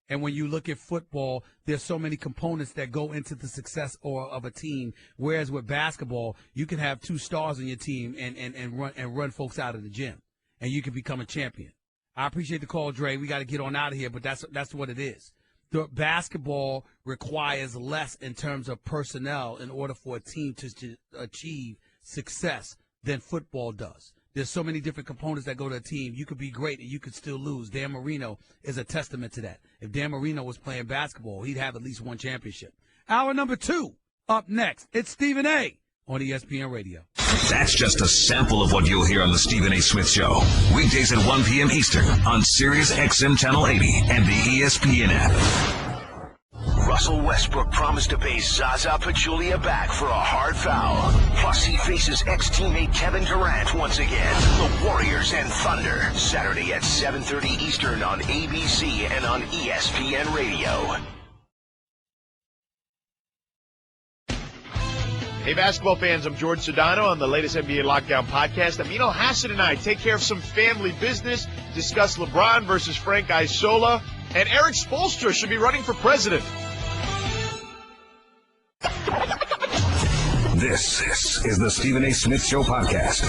And when you look at football, there's so many components that go into the success of a team. Whereas with basketball, you can have 2 stars on your team and run folks out of the gym, and you can become a champion. I appreciate the call, Dre. We got to get on out of here, but that's what it is. The basketball requires less in terms of personnel in order for a team to achieve success than football does. There's so many different components that go to a team. You could be great and you could still lose. Dan Marino is a testament to that. If Dan Marino was playing basketball, he'd have at least 1 championship. Hour number 2, up next. It's Stephen A. on ESPN Radio. That's just a sample of what you'll hear on the Stephen A. Smith Show. Weekdays at 1 p.m. Eastern on Sirius XM Channel 80 and the ESPN app. Russell Westbrook promised to pay Zaza Pachulia back for a hard foul. Plus, he faces ex-teammate Kevin Durant once again. The Warriors and Thunder. Saturday at 7:30 Eastern on ABC and on ESPN Radio. Hey, basketball fans, I'm George Sedano on the latest NBA Lockdown podcast. Amino Hassan and I take care of some family business, discuss LeBron versus Frank Isola, and Eric Spoelstra should be running for president. This is the Stephen A. Smith Show podcast.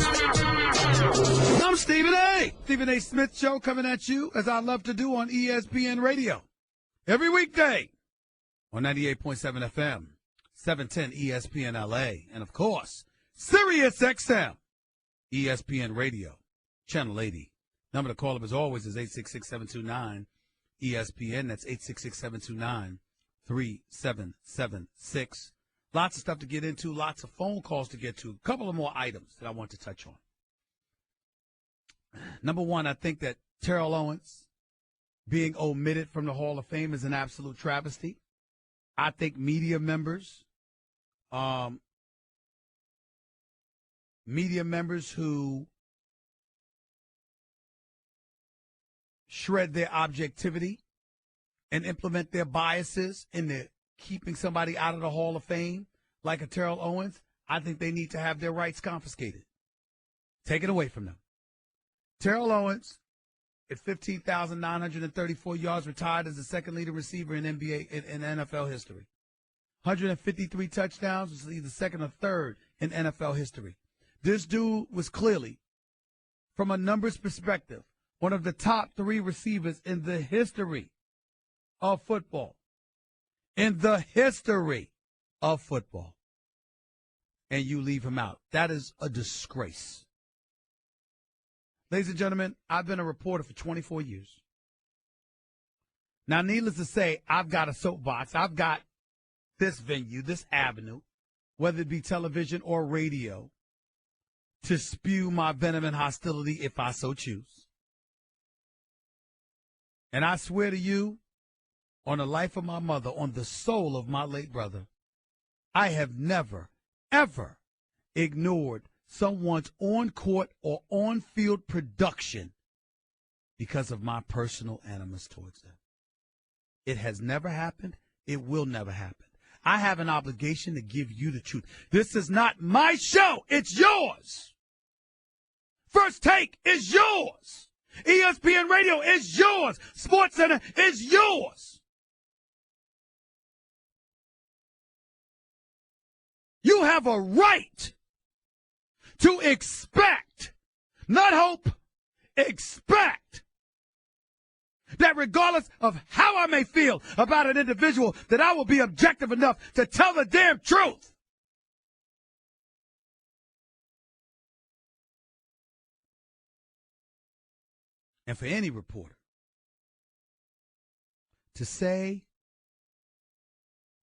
I'm Stephen A. Stephen A. Smith Show coming at you, as I love to do, on ESPN Radio. Every weekday on 98.7 FM, 710 ESPN LA, and, of course, Sirius XM, ESPN Radio, Channel 80. Number to call up, as always, is 866-729-ESPN. That's 866-729-3776. Lots of stuff to get into, lots of phone calls to get to. A couple of more items that I want to touch on. Number one, I think that Terrell Owens being omitted from the Hall of Fame is an absolute travesty. I think media members who shred their objectivity and implement their biases in the keeping somebody out of the Hall of Fame, like a Terrell Owens, I think they need to have their rights confiscated. Take it away from them. Terrell Owens, at 15,934 yards, retired as the second leading receiver in NFL history. 153 touchdowns, was either second or third in NFL history. This dude was clearly, from a numbers perspective, one of the top 3 receivers in the history of football. In the history of football. And you leave him out. That is a disgrace. Ladies and gentlemen, I've been a reporter for 24 years. Now, needless to say, I've got a soapbox. I've got this venue, this avenue, whether it be television or radio, to spew my venom and hostility if I so choose. And I swear to you, on the life of my mother, on the soul of my late brother, I have never, ever ignored someone's on-court or on-field production because of my personal animus towards them. It has never happened. It will never happen. I have an obligation to give you the truth. This is not my show. It's yours. First Take is yours. ESPN Radio is yours. SportsCenter is yours. You have a right to expect, not hope, expect that regardless of how I may feel about an individual, that I will be objective enough to tell the damn truth. And for any reporter to say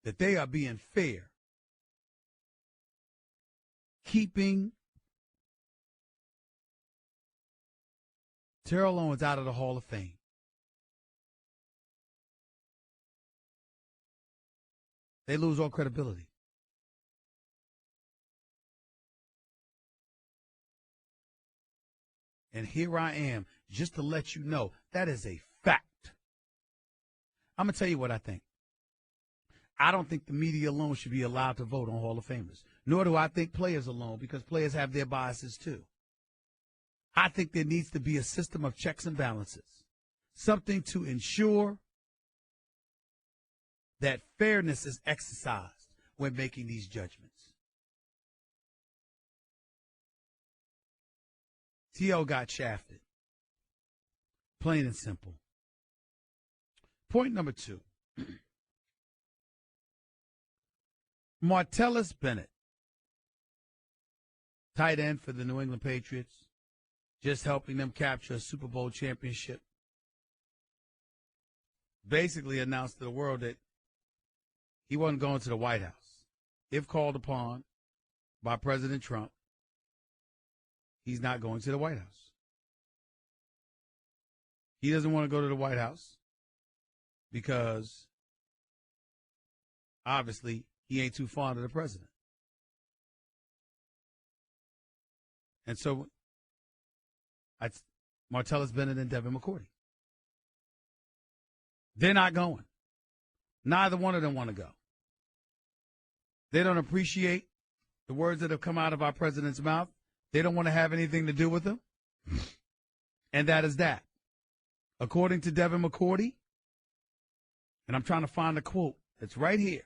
that they are being fair, keeping Terrell Owens out of the Hall of Fame, they lose all credibility. And here I am, just to let you know, that is a fact. I'm going to tell you what I think. I don't think the media alone should be allowed to vote on Hall of Famers, nor do I think players alone, because players have their biases too. I think there needs to be a system of checks and balances, something to ensure that fairness is exercised when making these judgments. T.O. got shafted. Plain and simple. Point number 2. Martellus Bennett, tight end for the New England Patriots, just helping them capture a Super Bowl championship, basically announced to the world that he wasn't going to the White House. If called upon by President Trump, he's not going to the White House. He doesn't want to go to the White House because, obviously, he ain't too fond of the president. And so, Martellus Bennett and Devin McCourty. They're not going. Neither one of them want to go. They don't appreciate the words that have come out of our president's mouth. They don't want to have anything to do with them. And that is that. According to Devin McCourty, and I'm trying to find a quote that's right here,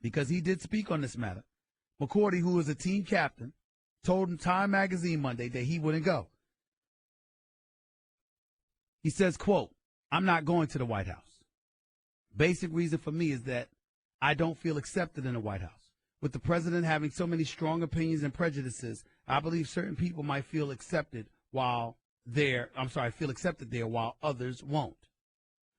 because he did speak on this matter. McCourty, who is a team captain, told Time Magazine Monday that he wouldn't go. He says, quote, "I'm not going to the White House. Basic reason for me is that I don't feel accepted in the White House. With the president having so many strong opinions and prejudices, I believe certain people might feel accepted while there while others won't."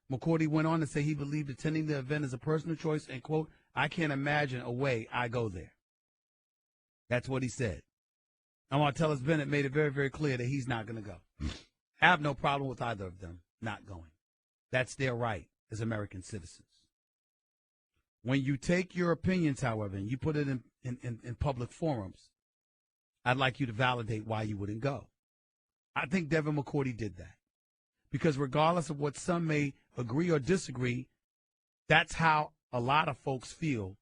McCourty went on to say he believed attending the event is a personal choice and, quote, "I can't imagine a way I go there." That's what he said. And Martellus Bennett made it very, very clear that he's not going to go. I have no problem with either of them not going. That's their right as American citizens. When you take your opinions, however, and you put it in public forums, I'd like you to validate why you wouldn't go. I think Devin McCourty did that. Because regardless of what some may agree or disagree, that's how a lot of folks feel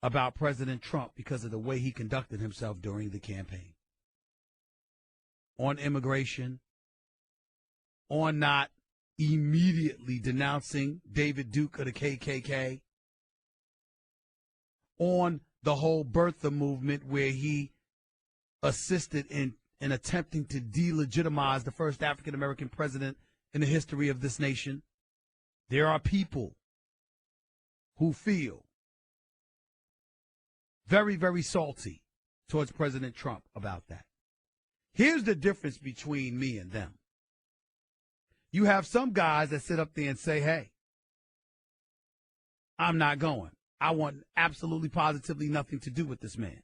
about President Trump because of the way he conducted himself during the campaign. On immigration, on not immediately denouncing David Duke of the KKK, on the whole birther movement where he assisted in attempting to delegitimize the first African-American president in the history of this nation. There are people who feel very, very salty towards President Trump about that. Here's the difference between me and them. You have some guys that sit up there and say, hey, I'm not going. I want absolutely positively nothing to do with this man.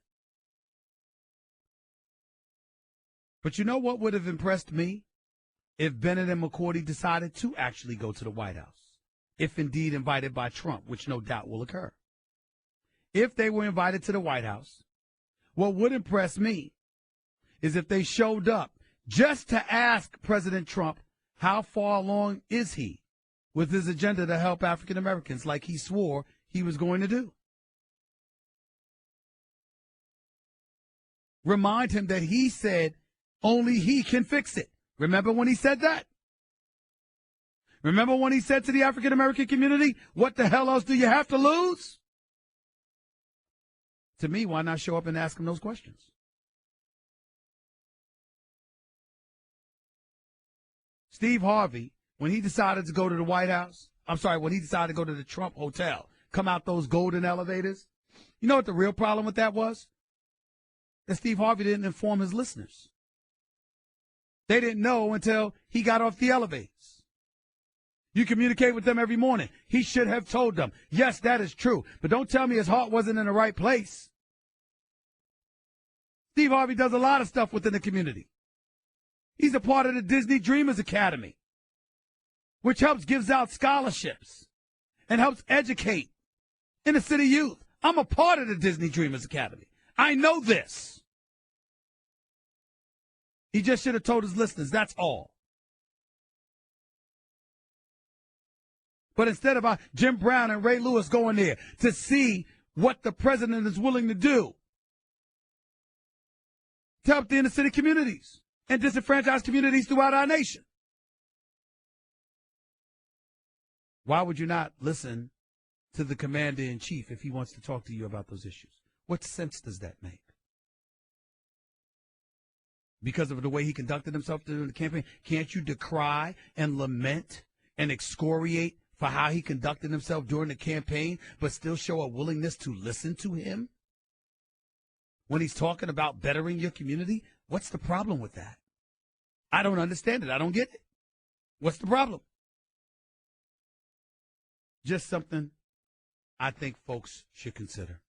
But you know what would have impressed me? If Bennett and McCourty decided to actually go to the White House, if indeed invited by Trump, which no doubt will occur. If they were invited to the White House, what would impress me is if they showed up just to ask President Trump how far along is he with his agenda to help African Americans like he swore he was going to do. Remind him that he said only he can fix it. Remember when he said that? Remember when he said to the African American community, what the hell else do you have to lose? To me, why not show up and ask him those questions? Steve Harvey when he decided to go to the White House, when he decided to go to the Trump Hotel, come out those golden elevators, you know what the real problem with that was? That Steve Harvey didn't inform his listeners. They didn't know until he got off the elevators. You communicate with them every morning. He should have told them. Yes, that is true. But don't tell me his heart wasn't in the right place. Steve Harvey does a lot of stuff within the community. He's a part of the Disney Dreamers Academy, which gives out scholarships and helps educate inner city youth. I'm a part of the Disney Dreamers Academy. I know this. He just should have told his listeners, that's all. But instead of Jim Brown and Ray Lewis going there to see what the president is willing to do to help the inner city communities and disenfranchised communities throughout our nation. Why would you not listen to the commander-in-chief if he wants to talk to you about those issues? What sense does that make? Because of the way he conducted himself during the campaign, can't you decry and lament and excoriate for how he conducted himself during the campaign, but still show a willingness to listen to him? When he's talking about bettering your community, what's the problem with that? I don't understand it. I don't get it. What's the problem? Just something I think folks should consider.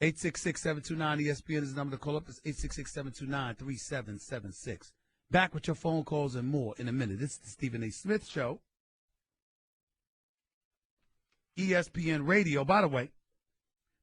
866-729-ESPN is the number to call up. It's 866-729-3776. Back with your phone calls and more in a minute. This is the Stephen A. Smith Show. ESPN Radio. By the way,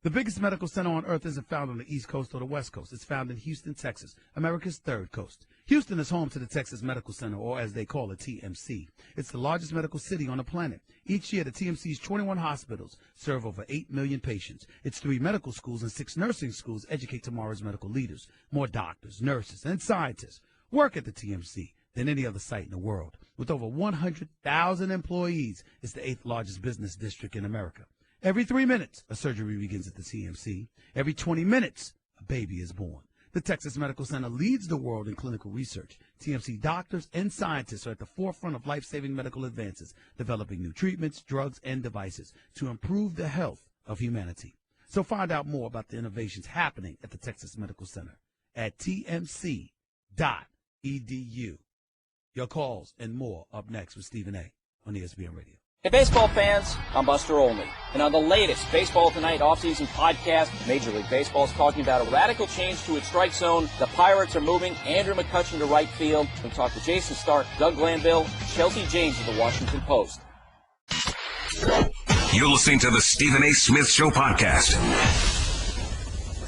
the biggest medical center on earth isn't found on the East Coast or the West Coast. It's found in Houston, Texas, America's third coast. Houston is home to the Texas Medical Center, or as they call it, TMC. It's the largest medical city on the planet. Each year, the TMC's 21 hospitals serve over 8 million patients. Its 3 medical schools and 6 nursing schools educate tomorrow's medical leaders. More doctors, nurses, and scientists work at the TMC than any other site in the world. With over 100,000 employees, it's the 8th largest business district in America. Every 3 minutes, a surgery begins at the TMC. Every 20 minutes, a baby is born. The Texas Medical Center leads the world in clinical research. TMC doctors and scientists are at the forefront of life-saving medical advances, developing new treatments, drugs, and devices to improve the health of humanity. So find out more about the innovations happening at the Texas Medical Center at tmc.edu. Your calls and more up next with Stephen A. on ESPN Radio. Hey, baseball fans, I'm Buster Olney. And on the latest Baseball Tonight offseason podcast, Major League Baseball is talking about a radical change to its strike zone. The Pirates are moving Andrew McCutchen to right field. We talk to Jason Stark, Doug Glanville, Chelsea James of the Washington Post. You're listening to the Stephen A. Smith Show podcast.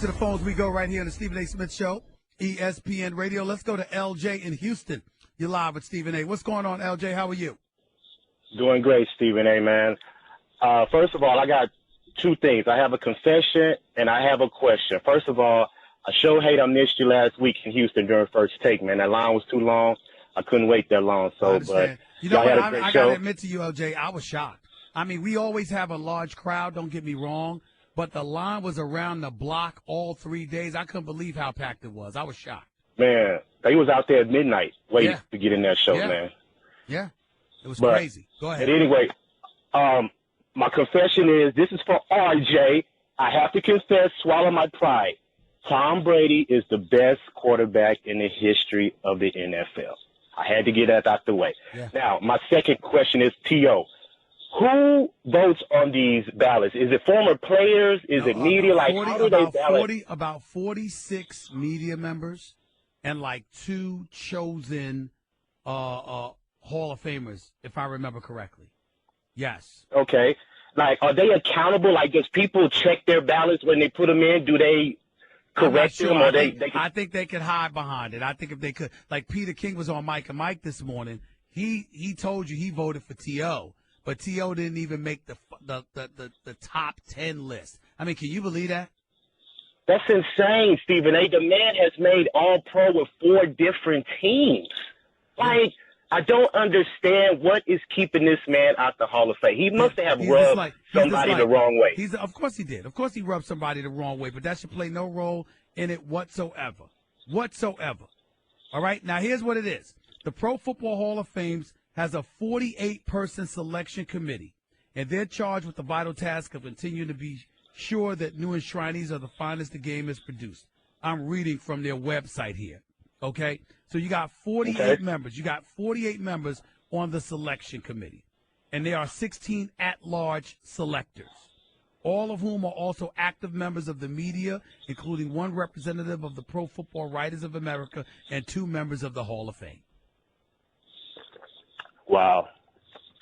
To the phones we go right here on the Stephen A. Smith Show, ESPN Radio. Let's go to LJ in Houston. You're live with Stephen A. What's going on, LJ? How are you? Doing great, Stephen A., man. First of all, I got 2 things. I have a confession and I have a question. First of all, I sure hate I missed you last week in Houston during First Take, man. That line was too long. I couldn't wait that long. So, but you know what? I got to admit to you, LJ, I was shocked. I mean, we always have a large crowd, don't get me wrong, but the line was around the block all 3 days. I couldn't believe how packed it was. I was shocked. Man, they was out there at midnight waiting to get in that show, man. Yeah. It was crazy. Go ahead. But anyway, my confession is, this is for RJ. I have to confess, swallow my pride. Tom Brady is the best quarterback in the history of the NFL. I had to get that out the way. Yeah. Now, my second question is, T.O., who votes on these ballots? Is it former players? Is it media? Like, how do they ballot? About 46 media members and like 2 chosen Hall of Famers, if I remember correctly. Yes. Okay. Like, are they accountable? Like, does people check their ballots when they put them in? Do they correct them? Or I think they could hide behind it. I think if they could, like Peter King was on Mike and Mike this morning. He told you he voted for T.O., but T.O. didn't even make the top 10 list. I mean, can you believe that? That's insane, Stephen A. The man has made All-Pro with 4 different teams. Like, I don't understand what is keeping this man out the Hall of Fame. He must have rubbed somebody the wrong way. Of course he did. Of course he rubbed somebody the wrong way, but that should play no role in it whatsoever. Whatsoever. All right? Now, here's what it is. The Pro Football Hall of Fame has a 48-person selection committee, and they're charged with the vital task of continuing to be sure that new enshrinees are the finest the game has produced. I'm reading from their website here, okay? So you got 48 members. You got 48 members on the selection committee, and there are 16 at-large selectors, all of whom are also active members of the media, including one representative of the Pro Football Writers of America and 2 members of the Hall of Fame. Wow.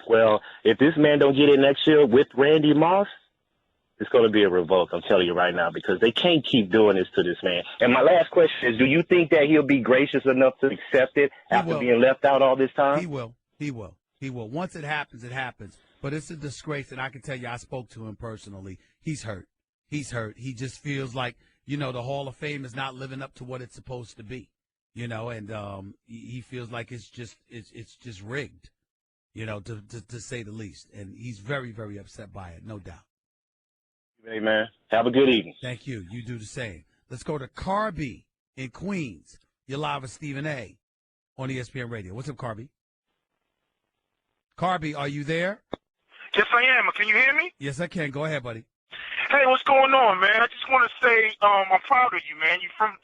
Well, if this man don't get it next year with Randy Moss, it's going to be a revolt, I'm telling you right now, because they can't keep doing this to this man. And my last question is, do you think that he'll be gracious enough to accept it after being left out all this time? He will. He will. He will. Once it happens, it happens. But it's a disgrace, and I can tell you I spoke to him personally. He's hurt. He's hurt. He just feels like, the Hall of Fame is not living up to what it's supposed to be, and he feels like it's just rigged, to say the least. And he's very, very upset by it, no doubt. Hey, man. Have a good evening. Thank you. You do the same. Let's go to Carby in Queens. You're live with Stephen A. on ESPN Radio. What's up, Carby? Carby, are you there? Yes, I am. Can you hear me? Yes, I can. Go ahead, buddy. Hey, what's going on, man? I just want to say I'm proud of you, man. You're from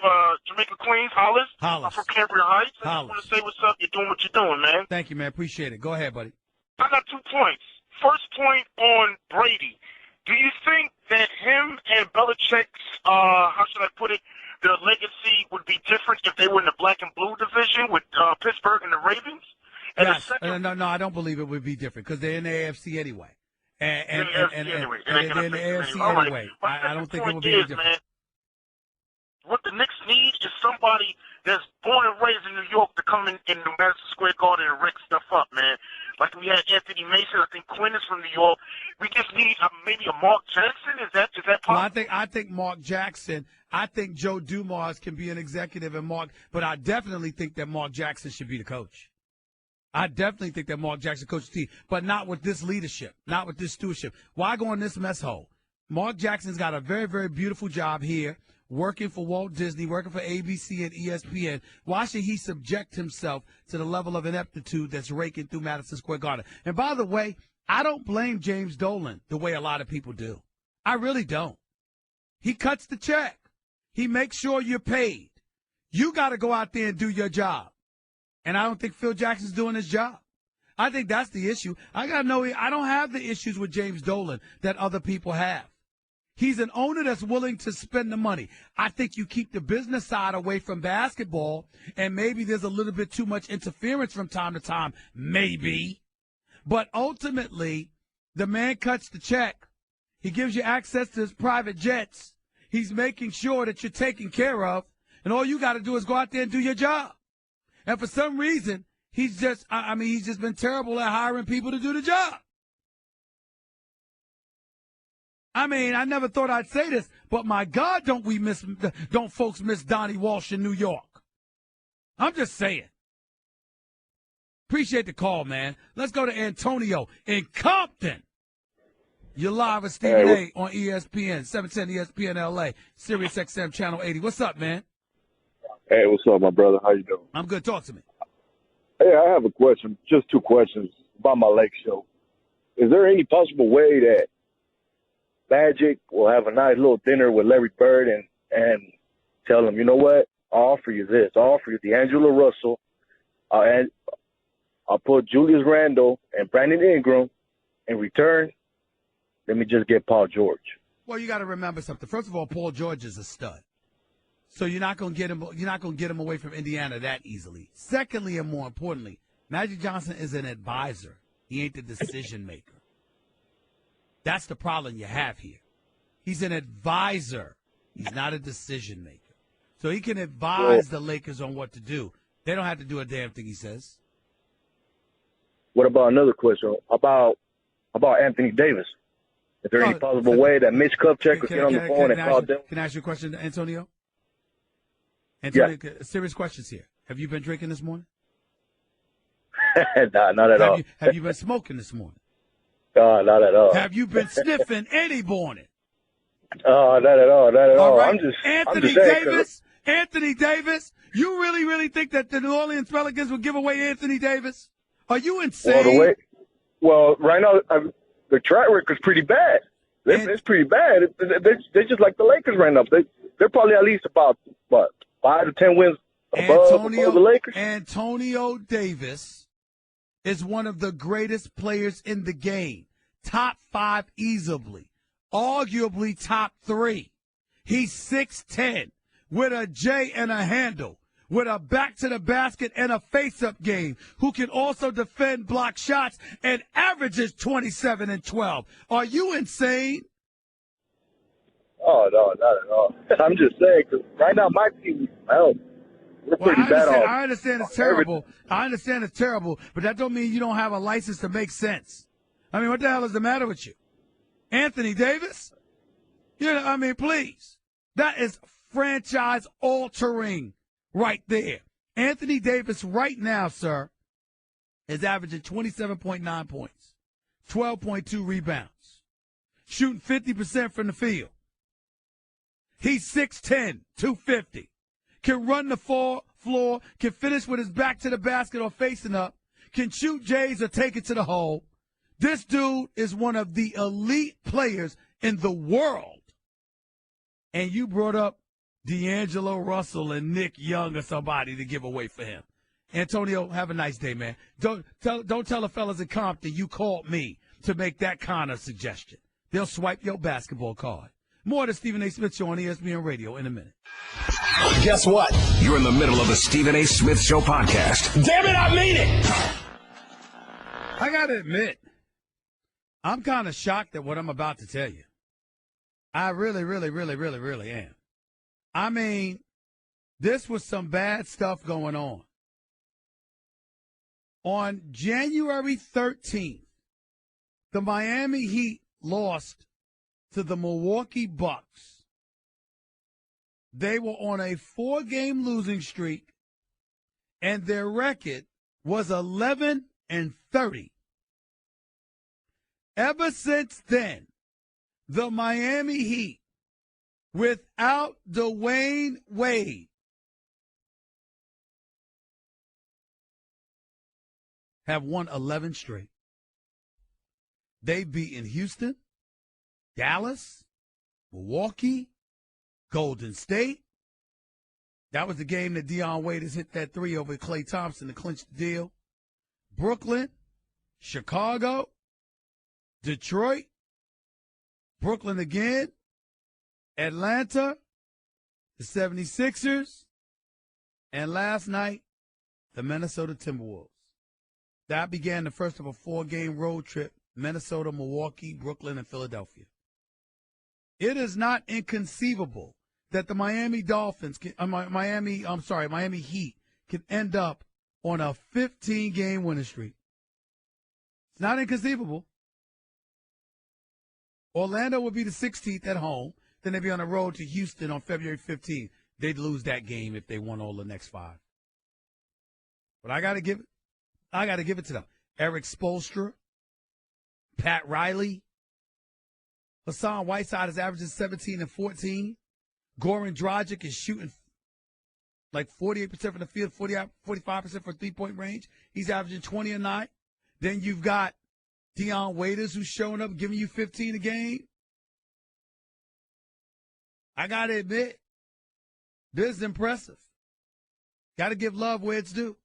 Jamaica, Queens, Hollis. I'm from Cambria Heights. I just want to say what's up. You're doing what you're doing, man. Thank you, man. Appreciate it. Go ahead, buddy. I got 2 points. First point on Brady. Do you think that him and Belichick's, how should I put it, their legacy would be different if they were in the black and blue division with Pittsburgh and the Ravens? And yes. No, I don't believe it would be different because they're in the AFC anyway. And they're in the AFC anyway. I don't think it would be any different. Man, what the Knicks need is somebody that's born and raised in New York to come in the Madison Square Garden and wreck stuff up, man. Like we had Anthony Mason. I think Quinn is from New York. We just need maybe a Mark Jackson. Is that possible? Well, I think Mark Jackson. I think Joe Dumars can be an executive but I definitely think that Mark Jackson should be the coach. I definitely think that Mark Jackson coaches the team, but not with this leadership, not with this stewardship. Why go in this mess hole? Mark Jackson's got a very, very beautiful job here, working for Walt Disney, working for ABC and ESPN. Why should he subject himself to the level of ineptitude that's raking through Madison Square Garden? And by the way, I don't blame James Dolan the way a lot of people do. I really don't. He cuts the check. He makes sure you're paid. You got to go out there and do your job. And I don't think Phil Jackson's doing his job. I think that's the issue. I don't have the issues with James Dolan that other people have. He's an owner that's willing to spend the money. I think you keep the business side away from basketball, and maybe there's a little bit too much interference from time to time, maybe. But ultimately, the man cuts the check. He gives you access to his private jets. He's making sure that you're taken care of, and all you got to do is go out there and do your job. And for some reason, he's just been terrible at hiring people to do the job. I mean, I never thought I'd say this, but my God, don't folks miss Donnie Walsh in New York? I'm just saying. Appreciate the call, man. Let's go to Antonio in Compton. You're live with Stephen A. on ESPN, 710 ESPN LA, Sirius XM Channel 80. What's up, man? Hey, what's up, my brother? How you doing? I'm good. Talk to me. Hey, I have a question, just 2 questions about my lake show. Is there any possible way that Magic will have a nice little dinner with Larry Bird and tell him, you know what, I'll offer you this. I'll offer you D'Angelo Russell, and I'll put Julius Randle and Brandon Ingram in return. Let me just get Paul George. Well, you got to remember something. First of all, Paul George is a stud. So you're not going to get him. You're not going to get him away from Indiana that easily. Secondly, and more importantly, Magic Johnson is an advisor. He ain't the decision maker. That's the problem you have here. He's an advisor. He's not a decision maker. So he can advise the Lakers on what to do. They don't have to do a damn thing he says. What about another question about Anthony Davis? Is there any possible way that Mitch Kupchak could get on the phone and call them? Can I ask you a question, Antonio? Antonio, serious questions here. Have you been drinking this morning? Nah, not at all. Have you been smoking this morning? Not at all. Have you been sniffing any morning? Not at all. Not at all. Right. I'm just Anthony saying, Davis Anthony Davis? You really, really think that the New Orleans Pelicans would give away Anthony Davis? Are you insane? Well, right now, the track record's pretty bad. It's pretty bad. They're just like the Lakers right now. They're probably at least about, 5 to 10 wins above the Lakers. Antonio Davis is one of the greatest players in the game. Top 5 easily. Arguably top 3. He's 6'10", with a J and a handle, with a back-to-the-basket and a face-up game, who can also defend, block shots, and averages 27 and 12. Are you insane? Oh, no, not at all. I'm just saying, because right now my team, we're pretty bad off. I understand it's terrible. I understand it's terrible, but that don't mean you don't have a license to make sense. I mean, what the hell is the matter with you? Anthony Davis? Please. That is franchise-altering right there. Anthony Davis right now, sir, is averaging 27.9 points, 12.2 rebounds, shooting 50% from the field. He's 6'10", 250, can run the floor, can finish with his back to the basket or facing up, can shoot J's or take it to the hole. This dude is one of the elite players in the world. And you brought up D'Angelo Russell and Nick Young or somebody to give away for him. Antonio, have a nice day, man. Don't tell the fellas in Compton you called me to make that kind of suggestion. They'll swipe your basketball card. More of the Stephen A. Smith Show on ESPN Radio in a minute. Guess what? You're in the middle of the Stephen A. Smith Show podcast. Damn it, I mean it! I got to admit, I'm kind of shocked at what I'm about to tell you. I really, really, really, really, really am. I mean, this was some bad stuff going on. On January 13th, the Miami Heat lost to the Milwaukee Bucks. They were on a 4-game losing streak, and their record was 11-30. Ever since then, the Miami Heat, without Dwayne Wade, have won 11 straight. They've beaten Houston, Dallas, Milwaukee, Golden State. That was the game that Deion Waiters hit that 3 over Klay Thompson to clinch the deal. Brooklyn, Chicago, Detroit, Brooklyn again, Atlanta, the 76ers, and last night, the Minnesota Timberwolves. That began the first of a 4-game road trip, Minnesota, Milwaukee, Brooklyn, and Philadelphia. It is not inconceivable that the Miami Heat can end up on a 15-game winning streak. It's not inconceivable. Orlando would be the 16th at home. Then they'd be on the road to Houston on February 15th. They'd lose that game if they won all the next 5. But I got to give it to them. Eric Spoelstra, Pat Riley, Hassan Whiteside is averaging 17 and 14. Goran Dragic is shooting like 48% from the field, 45% for three-point range. He's averaging 20 a night. Then you've got Deion Waiters, who's showing up, giving you 15 a game. I got to admit, this is impressive. Got to give love where it's due.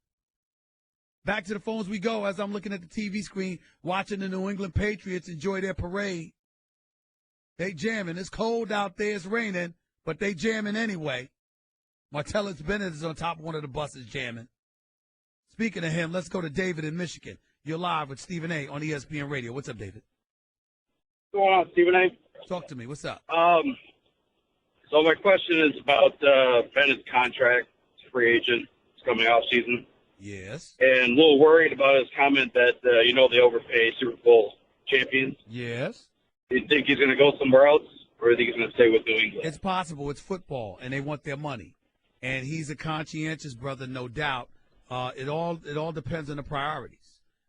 Back to the phones we go as I'm looking at the TV screen, watching the New England Patriots enjoy their parade. They jamming. It's cold out there. It's raining, but they jamming anyway. Martellus Bennett is on top of one of the buses jamming. Speaking of him, let's go to David in Michigan. You're live with Stephen A. on ESPN Radio. What's up, David? What's going on, Stephen A.? Talk to me. What's up? So my question is about Bennett's contract. He's a free agent. It's coming off season. Yes. And a little worried about his comment that, they overpay Super Bowl champions. Yes. Do you think he's going to go somewhere else, or do you think he's going to stay with New England? It's possible. It's football, and they want their money. And he's a conscientious brother, no doubt. It all depends on the priorities.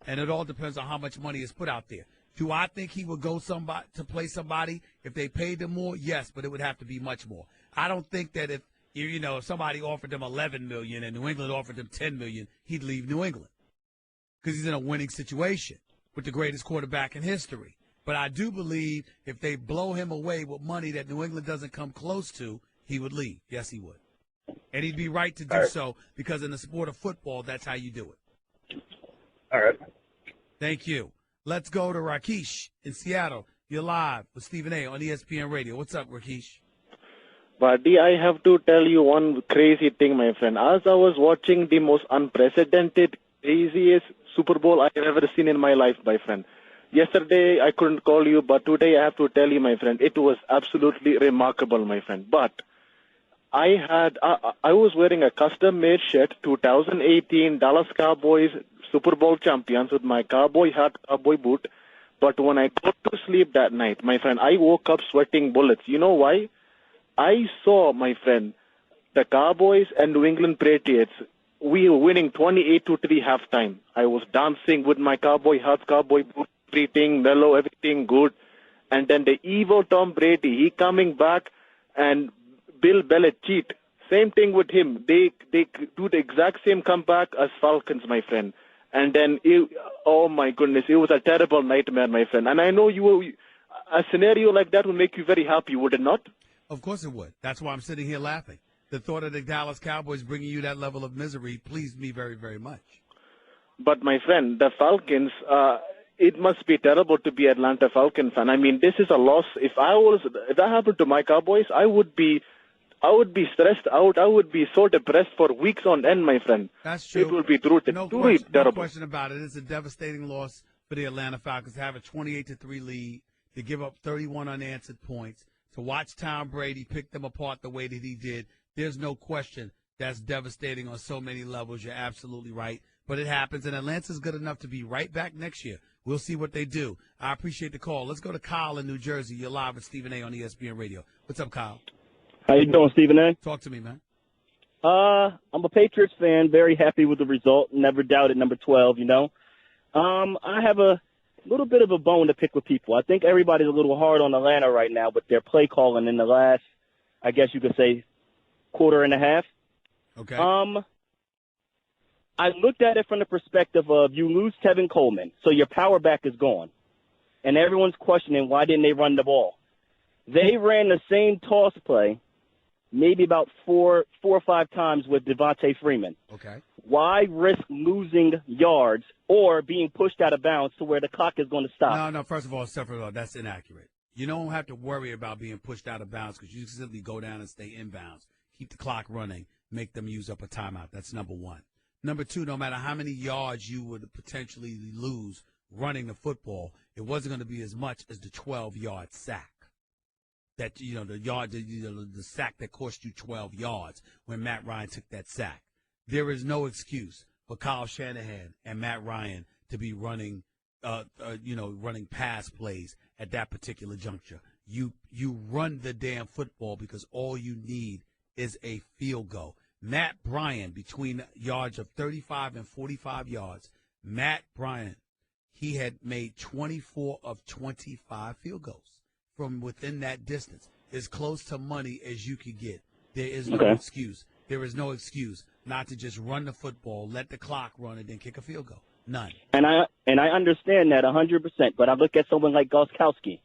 And it all depends on how much money is put out there. Do I think he would go to play somebody if they paid him more? Yes, but it would have to be much more. I don't think that You know, if somebody offered him $11 million and New England offered him $10 million, he'd leave New England because he's in a winning situation with the greatest quarterback in history. But I do believe if they blow him away with money that New England doesn't come close to, he would leave. Yes, he would. And he'd be right to do so because in the sport of football, that's how you do it. All right. Thank you. Let's go to Rakesh in Seattle. You're live with Stephen A. on ESPN Radio. What's up, Rakesh? Buddy, I have to tell you one crazy thing, my friend. As I was watching the most unprecedented, craziest Super Bowl I've ever seen in my life, my friend. Yesterday, I couldn't call you, but today I have to tell you, my friend, it was absolutely remarkable, my friend. But I was wearing a custom-made shirt, 2018 Dallas Cowboys Super Bowl champions with my cowboy hat, cowboy boot. But when I got to sleep that night, my friend, I woke up sweating bullets. You know why? I saw, my friend, the Cowboys and New England Patriots. We were winning 28-3 halftime. I was dancing with my cowboy hat, cowboy boot, everything mellow, everything good. And then the evil Tom Brady, he coming back, and Bill Belichick, same thing with him. They do the exact same comeback as Falcons, my friend. And then, oh my goodness, it was a terrible nightmare, my friend. And I know a scenario like that would make you very happy, would it not? Of course it would. That's why I'm sitting here laughing. The thought of the Dallas Cowboys bringing you that level of misery pleased me very, very much. But, my friend, the Falcons, it must be terrible to be Atlanta Falcon fan. I mean, this is a loss. If that happened to my Cowboys, I would be stressed out. I would be so depressed for weeks on end, my friend. That's true. It would be truly terrible. No question about it. It's a devastating loss for the Atlanta Falcons to have a 28-3 lead, to give up 31 unanswered points, to watch Tom Brady pick them apart the way that he did. There's no question that's devastating on so many levels. You're absolutely right. But it happens, and Atlanta's good enough to be right back next year. We'll see what they do. I appreciate the call. Let's go to Kyle in New Jersey. You're live with Stephen A. on ESPN Radio. What's up, Kyle? How you doing, Stephen A? Talk to me, man. I'm a Patriots fan, very happy with the result. Never doubted number 12, you know. I have a little bit of a bone to pick with people. I think everybody's a little hard on Atlanta right now with their play calling in the last, I guess you could say, quarter and a half. Okay. I looked at it from the perspective of you lose Tevin Coleman, so your power back is gone. And everyone's questioning why didn't they run the ball. They ran the same toss play maybe about four or five times with Devontae Freeman. Okay. Why risk losing yards or being pushed out of bounds to where the clock is going to stop? No, first of all, that's inaccurate. You don't have to worry about being pushed out of bounds because you can simply go down and stay in bounds. Keep the clock running, make them use up a timeout. That's number one. Number two, no matter how many yards you would potentially lose running the football, it wasn't going to be as much as the 12-yard sack. That, you know, the sack that cost you 12 yards when Matt Ryan took that sack. There is no excuse for Kyle Shanahan and Matt Ryan to be running pass plays at that particular juncture. You run the damn football because all you need is a field goal. Matt Bryant, between yards of 35 and 45 yards, Matt Bryant, he had made 24 of 25 field goals from within that distance, as close to money as you could get. There is no excuse. There is no excuse not to just run the football, let the clock run, and then kick a field goal. None. And I understand that 100%, but I look at someone like Gostkowski,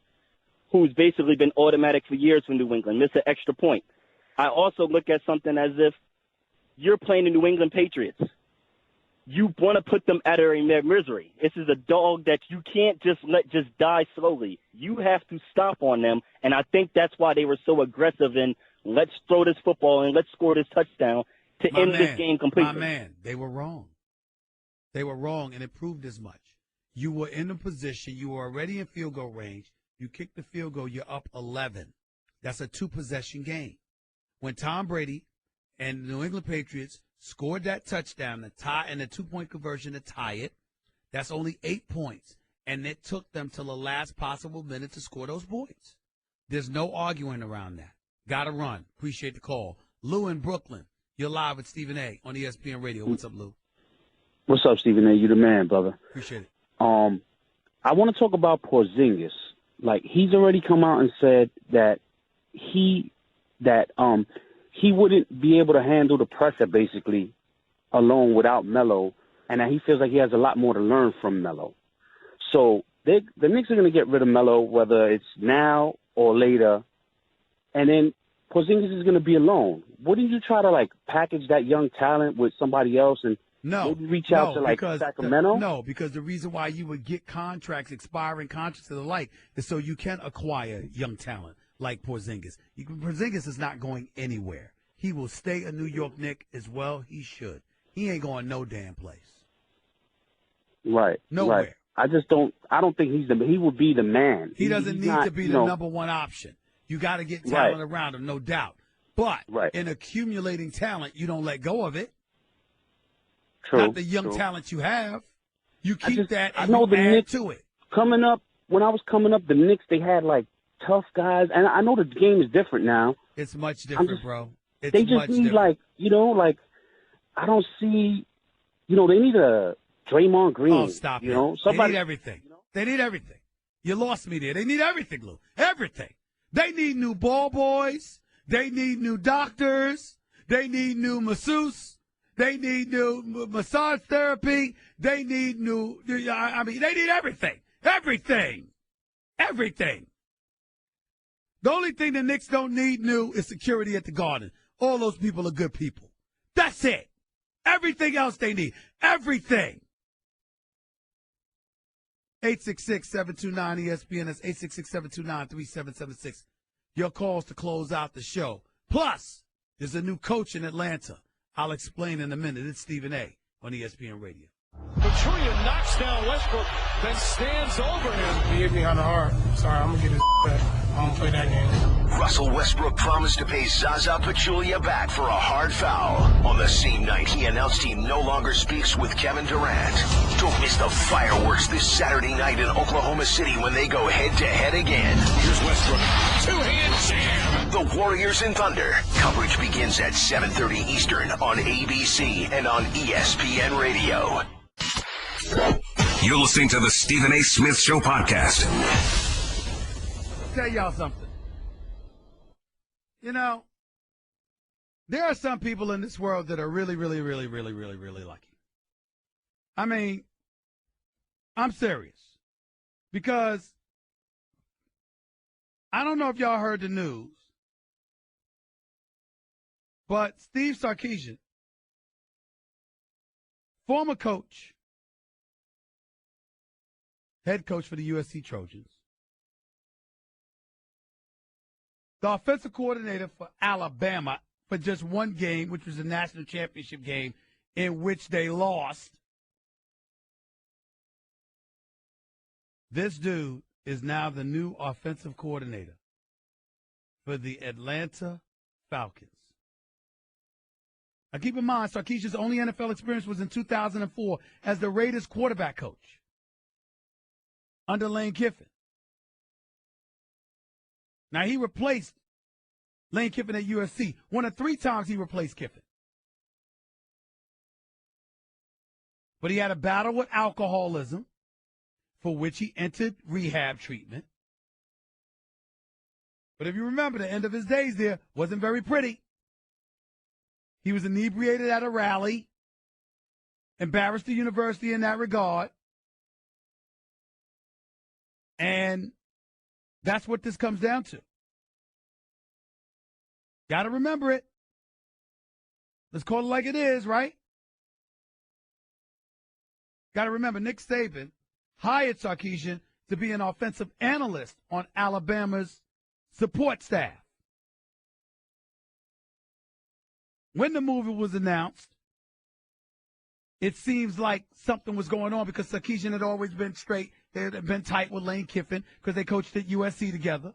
who's basically been automatic for years for New England, miss an extra point. I also look at something as if you're playing the New England Patriots. You want to put them out of their misery. This is a dog that you can't just let die slowly. You have to stop on them, and I think that's why they were so aggressive in let's throw this football and let's score this touchdown to end this game completely. My man, they were wrong. They were wrong, and it proved as much. You were in a position. You were already in field goal range. You kick the field goal. You're up 11. That's a two-possession game. When Tom Brady and the New England Patriots scored that touchdown to tie and a two-point conversion to tie it, that's only 8 points. And it took them till the last possible minute to score those points. There's no arguing around that. Got to run. Appreciate the call. Lou in Brooklyn, you're live with Stephen A. on ESPN Radio. What's up, Lou? What's up, Stephen A? You the man, brother. Appreciate it. I want to talk about Porzingis. Like, he's already come out and said that he wouldn't be able to handle the pressure basically alone without Melo, and that he feels like he has a lot more to learn from Melo. So the Knicks are going to get rid of Melo, whether it's now or later, and then Porzingis is going to be alone. Wouldn't you try to, like, package that young talent with somebody else and maybe reach out to, like, Sacramento? Because the reason why you would get contracts, expiring contracts and the like, is so you can acquire young talent like Porzingis. Porzingis is not going anywhere. He will stay a New York Knick as well. He should. He ain't going no damn place. Right. Nowhere. Right. I don't think he would be the man. He doesn't need to be the number one option. You got to get talent around him, no doubt. But in accumulating talent, you don't let go of it. True. Not the young talent you have. You keep that and you add Knicks, to it. Coming up, when I was coming up, the Knicks, they had, like, tough guys. And I know the game is different now. It's much different, bro. It's they just need, like, I don't see, they need a Draymond Green. Oh, stop it. Somebody. They need everything. They need everything. You lost me there. They need everything, Lou. Everything. They need new ball boys. They need new doctors. They need new masseuse. They need new massage therapy. They need new, they need everything. Everything. Everything. The only thing the Knicks don't need new is security at the Garden. All those people are good people. That's it. Everything else they need. Everything. 866-729-ESPN. That's 866-729-3776. Your calls to close out the show. Plus, there's a new coach in Atlanta. I'll explain in a minute. It's Stephen A. on ESPN Radio. Pachulia knocks down Westbrook, then stands over him. He hit me on the heart. Sorry, I'm going to get his back. I don't play that game. Russell Westbrook promised to pay Zaza Pachulia back for a hard foul. On the same night, he announced he no longer speaks with Kevin Durant. Don't miss the fireworks this Saturday night in Oklahoma City when they go head-to-head again. Here's Westbrook. Two-hand jam. The Warriors and Thunder. Coverage begins at 7:30 Eastern on ABC and on ESPN Radio. You're listening to the Stephen A. Smith Show podcast. Tell y'all something. There are some people in this world that are really, really, really, really, really, really lucky. I mean, I'm serious. Because I don't know if y'all heard the news, but Steve Sarkisian, former coach, head coach for the USC Trojans, the offensive coordinator for Alabama for just one game, which was a national championship game in which they lost. This dude is now the new offensive coordinator for the Atlanta Falcons. Now keep in mind, Sarkisian's only NFL experience was in 2004 as the Raiders quarterback coach under Lane Kiffin. Now, he replaced Lane Kiffin at USC. One of 3 times he replaced Kiffin. But he had a battle with alcoholism, for which he entered rehab treatment. But if you remember, the end of his days there wasn't very pretty. He was inebriated at a rally, embarrassed the university in that regard. And that's what this comes down to. Got to remember it. Let's call it like it is, right? Got to remember, Nick Saban hired Sarkisian to be an offensive analyst on Alabama's support staff. When the movie was announced, it seems like something was going on because Sarkisian had always been straight. They had been tight with Lane Kiffin because they coached at USC together.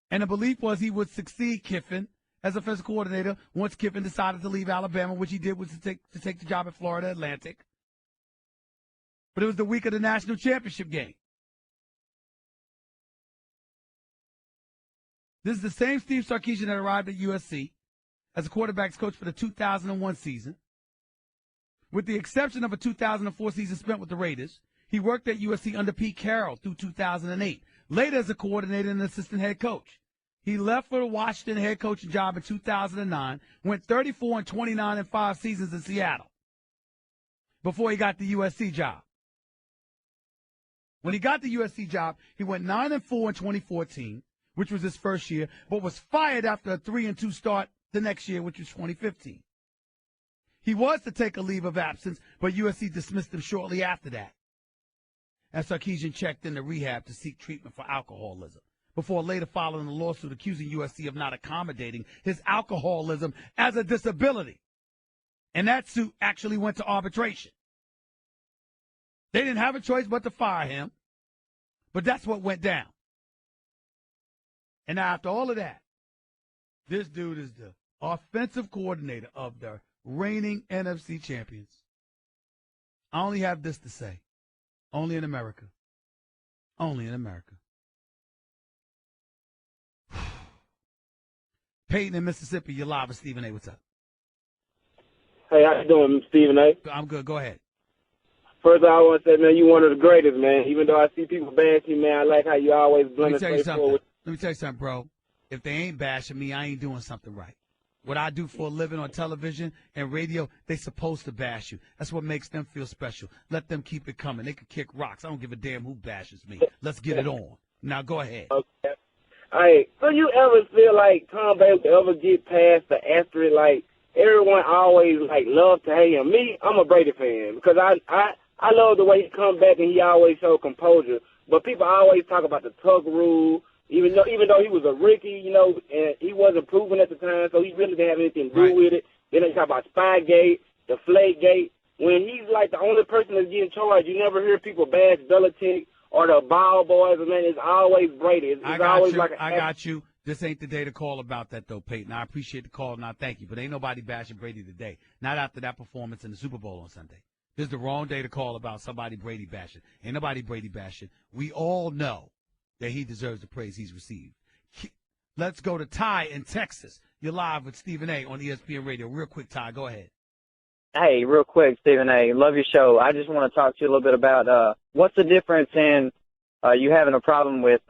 And the belief was he would succeed Kiffin as offensive coordinator once Kiffin decided to leave Alabama, which he did was to take the job at Florida Atlantic. But it was the week of the national championship game. This is the same Steve Sarkisian that arrived at USC as a quarterback's coach for the 2001 season. With the exception of a 2004 season spent with the Raiders, he worked at USC under Pete Carroll through 2008, later as a coordinator and assistant head coach. He left for the Washington head coaching job in 2009, went 34-29 in 5 seasons in Seattle before he got the USC job. When he got the USC job, he went 9-4 in 2014, which was his first year, but was fired after a 3-2 start the next year, which was 2015. He was to take a leave of absence, but USC dismissed him shortly after that, as Sarkisian checked into rehab to seek treatment for alcoholism, before later filing a lawsuit accusing USC of not accommodating his alcoholism as a disability. And that suit actually went to arbitration. They didn't have a choice but to fire him, but that's what went down. And after all of that, this dude is the offensive coordinator of the reigning NFC champions. I only have this to say. Only in America. Only in America. Peyton in Mississippi, you're live with Stephen A. What's up? Hey, how you doing, Stephen A? I'm good. Go ahead. First of all, I want to say, man, you're one of the greatest, man. Even though I see people bash you, man, I like how you always blend it straightforward. Let me tell you something, bro. If they ain't bashing me, I ain't doing something right. What I do for a living on television and radio, they supposed to bash you. That's what makes them feel special. Let them keep it coming. They can kick rocks. I don't give a damn who bashes me. Let's get it on. Now go ahead. Okay. All right. So you ever feel like Tom Brady will ever get past the asterisk? Like, everyone always, like, loves to hate him. Me, I'm a Brady fan because I love the way he comes back and he always shows composure. But people always talk about the Tuck rule. Even though he was a rookie, you know, and he wasn't proven at the time, so he really didn't have anything to do with it. Then they talk about Spygate, the Flakegate. When he's like the only person that's getting charged, you never hear people bash Belichick or the ball boys. Man, it's always Brady. It's always like I got you. This ain't the day to call about that, though, Peyton. I appreciate the call, and I thank you. But ain't nobody bashing Brady today. Not after that performance in the Super Bowl on Sunday. This is the wrong day to call about somebody Brady bashing. Ain't nobody Brady bashing. We all know that he deserves the praise he's received. Let's go to Ty in Texas. You're live with Stephen A. on ESPN Radio. Real quick, Ty, go ahead. Hey, real quick, Stephen A. Love your show. I just want to talk to you a little bit about what's the difference in you having a problem with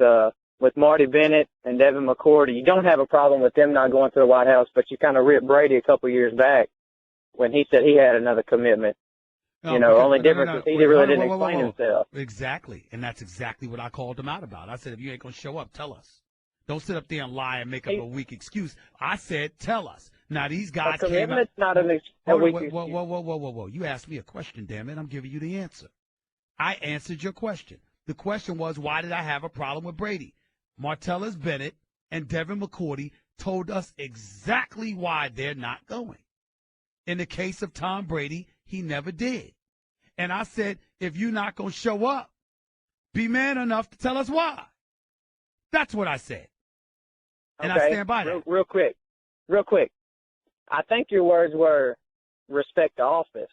Marty Bennett and Devin McCourty. You don't have a problem with them not going to the White House, but you kind of ripped Brady a couple years back when he said he had another commitment. Only difference is he really didn't explain himself. Exactly, and that's exactly what I called him out about. I said, if you ain't going to show up, tell us. Don't sit up there and lie and make up a weak excuse. I said, tell us. Now, these guys came out. Not a weak excuse. Whoa. You asked me a question, damn it. I'm giving you the answer. I answered your question. The question was, why did I have a problem with Brady? Martellus Bennett and Devin McCourty told us exactly why they're not going. In the case of Tom Brady, he never did. And I said, if you're not going to show up, be man enough to tell us why. That's what I said. And I stand by that. Real quick. I think your words were respect the office,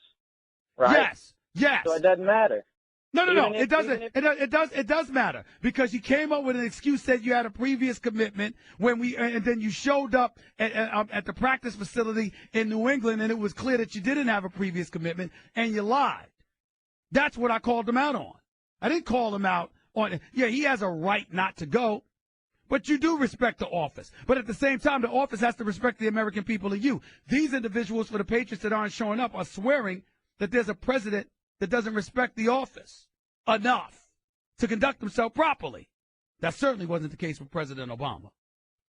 right? Yes. So it doesn't matter. No. It doesn't. It does matter because you came up with an excuse, said you had a previous commitment and then you showed up at the practice facility in New England, and it was clear that you didn't have a previous commitment, and you lied. That's what I called him out on. I didn't call him out on. Yeah, he has a right not to go, but you do respect the office. But at the same time, the office has to respect the American people and you. These individuals for the Patriots that aren't showing up are swearing that there's a president that doesn't respect the office enough to conduct himself properly. That certainly wasn't the case with President Obama.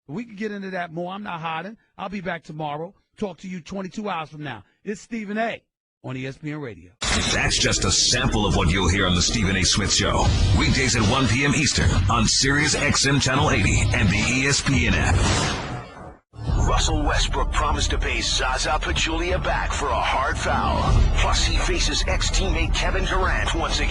But we can get into that more. I'm not hiding. I'll be back tomorrow. Talk to you 22 hours from now. It's Stephen A. on ESPN Radio. That's just a sample of what you'll hear on the Stephen A. Smith Show. Weekdays at 1 p.m. Eastern on Sirius XM Channel 80 and the ESPN app. Russell Westbrook promised to pay Zaza Pachulia back for a hard foul. Plus, he faces ex-teammate Kevin Durant once again.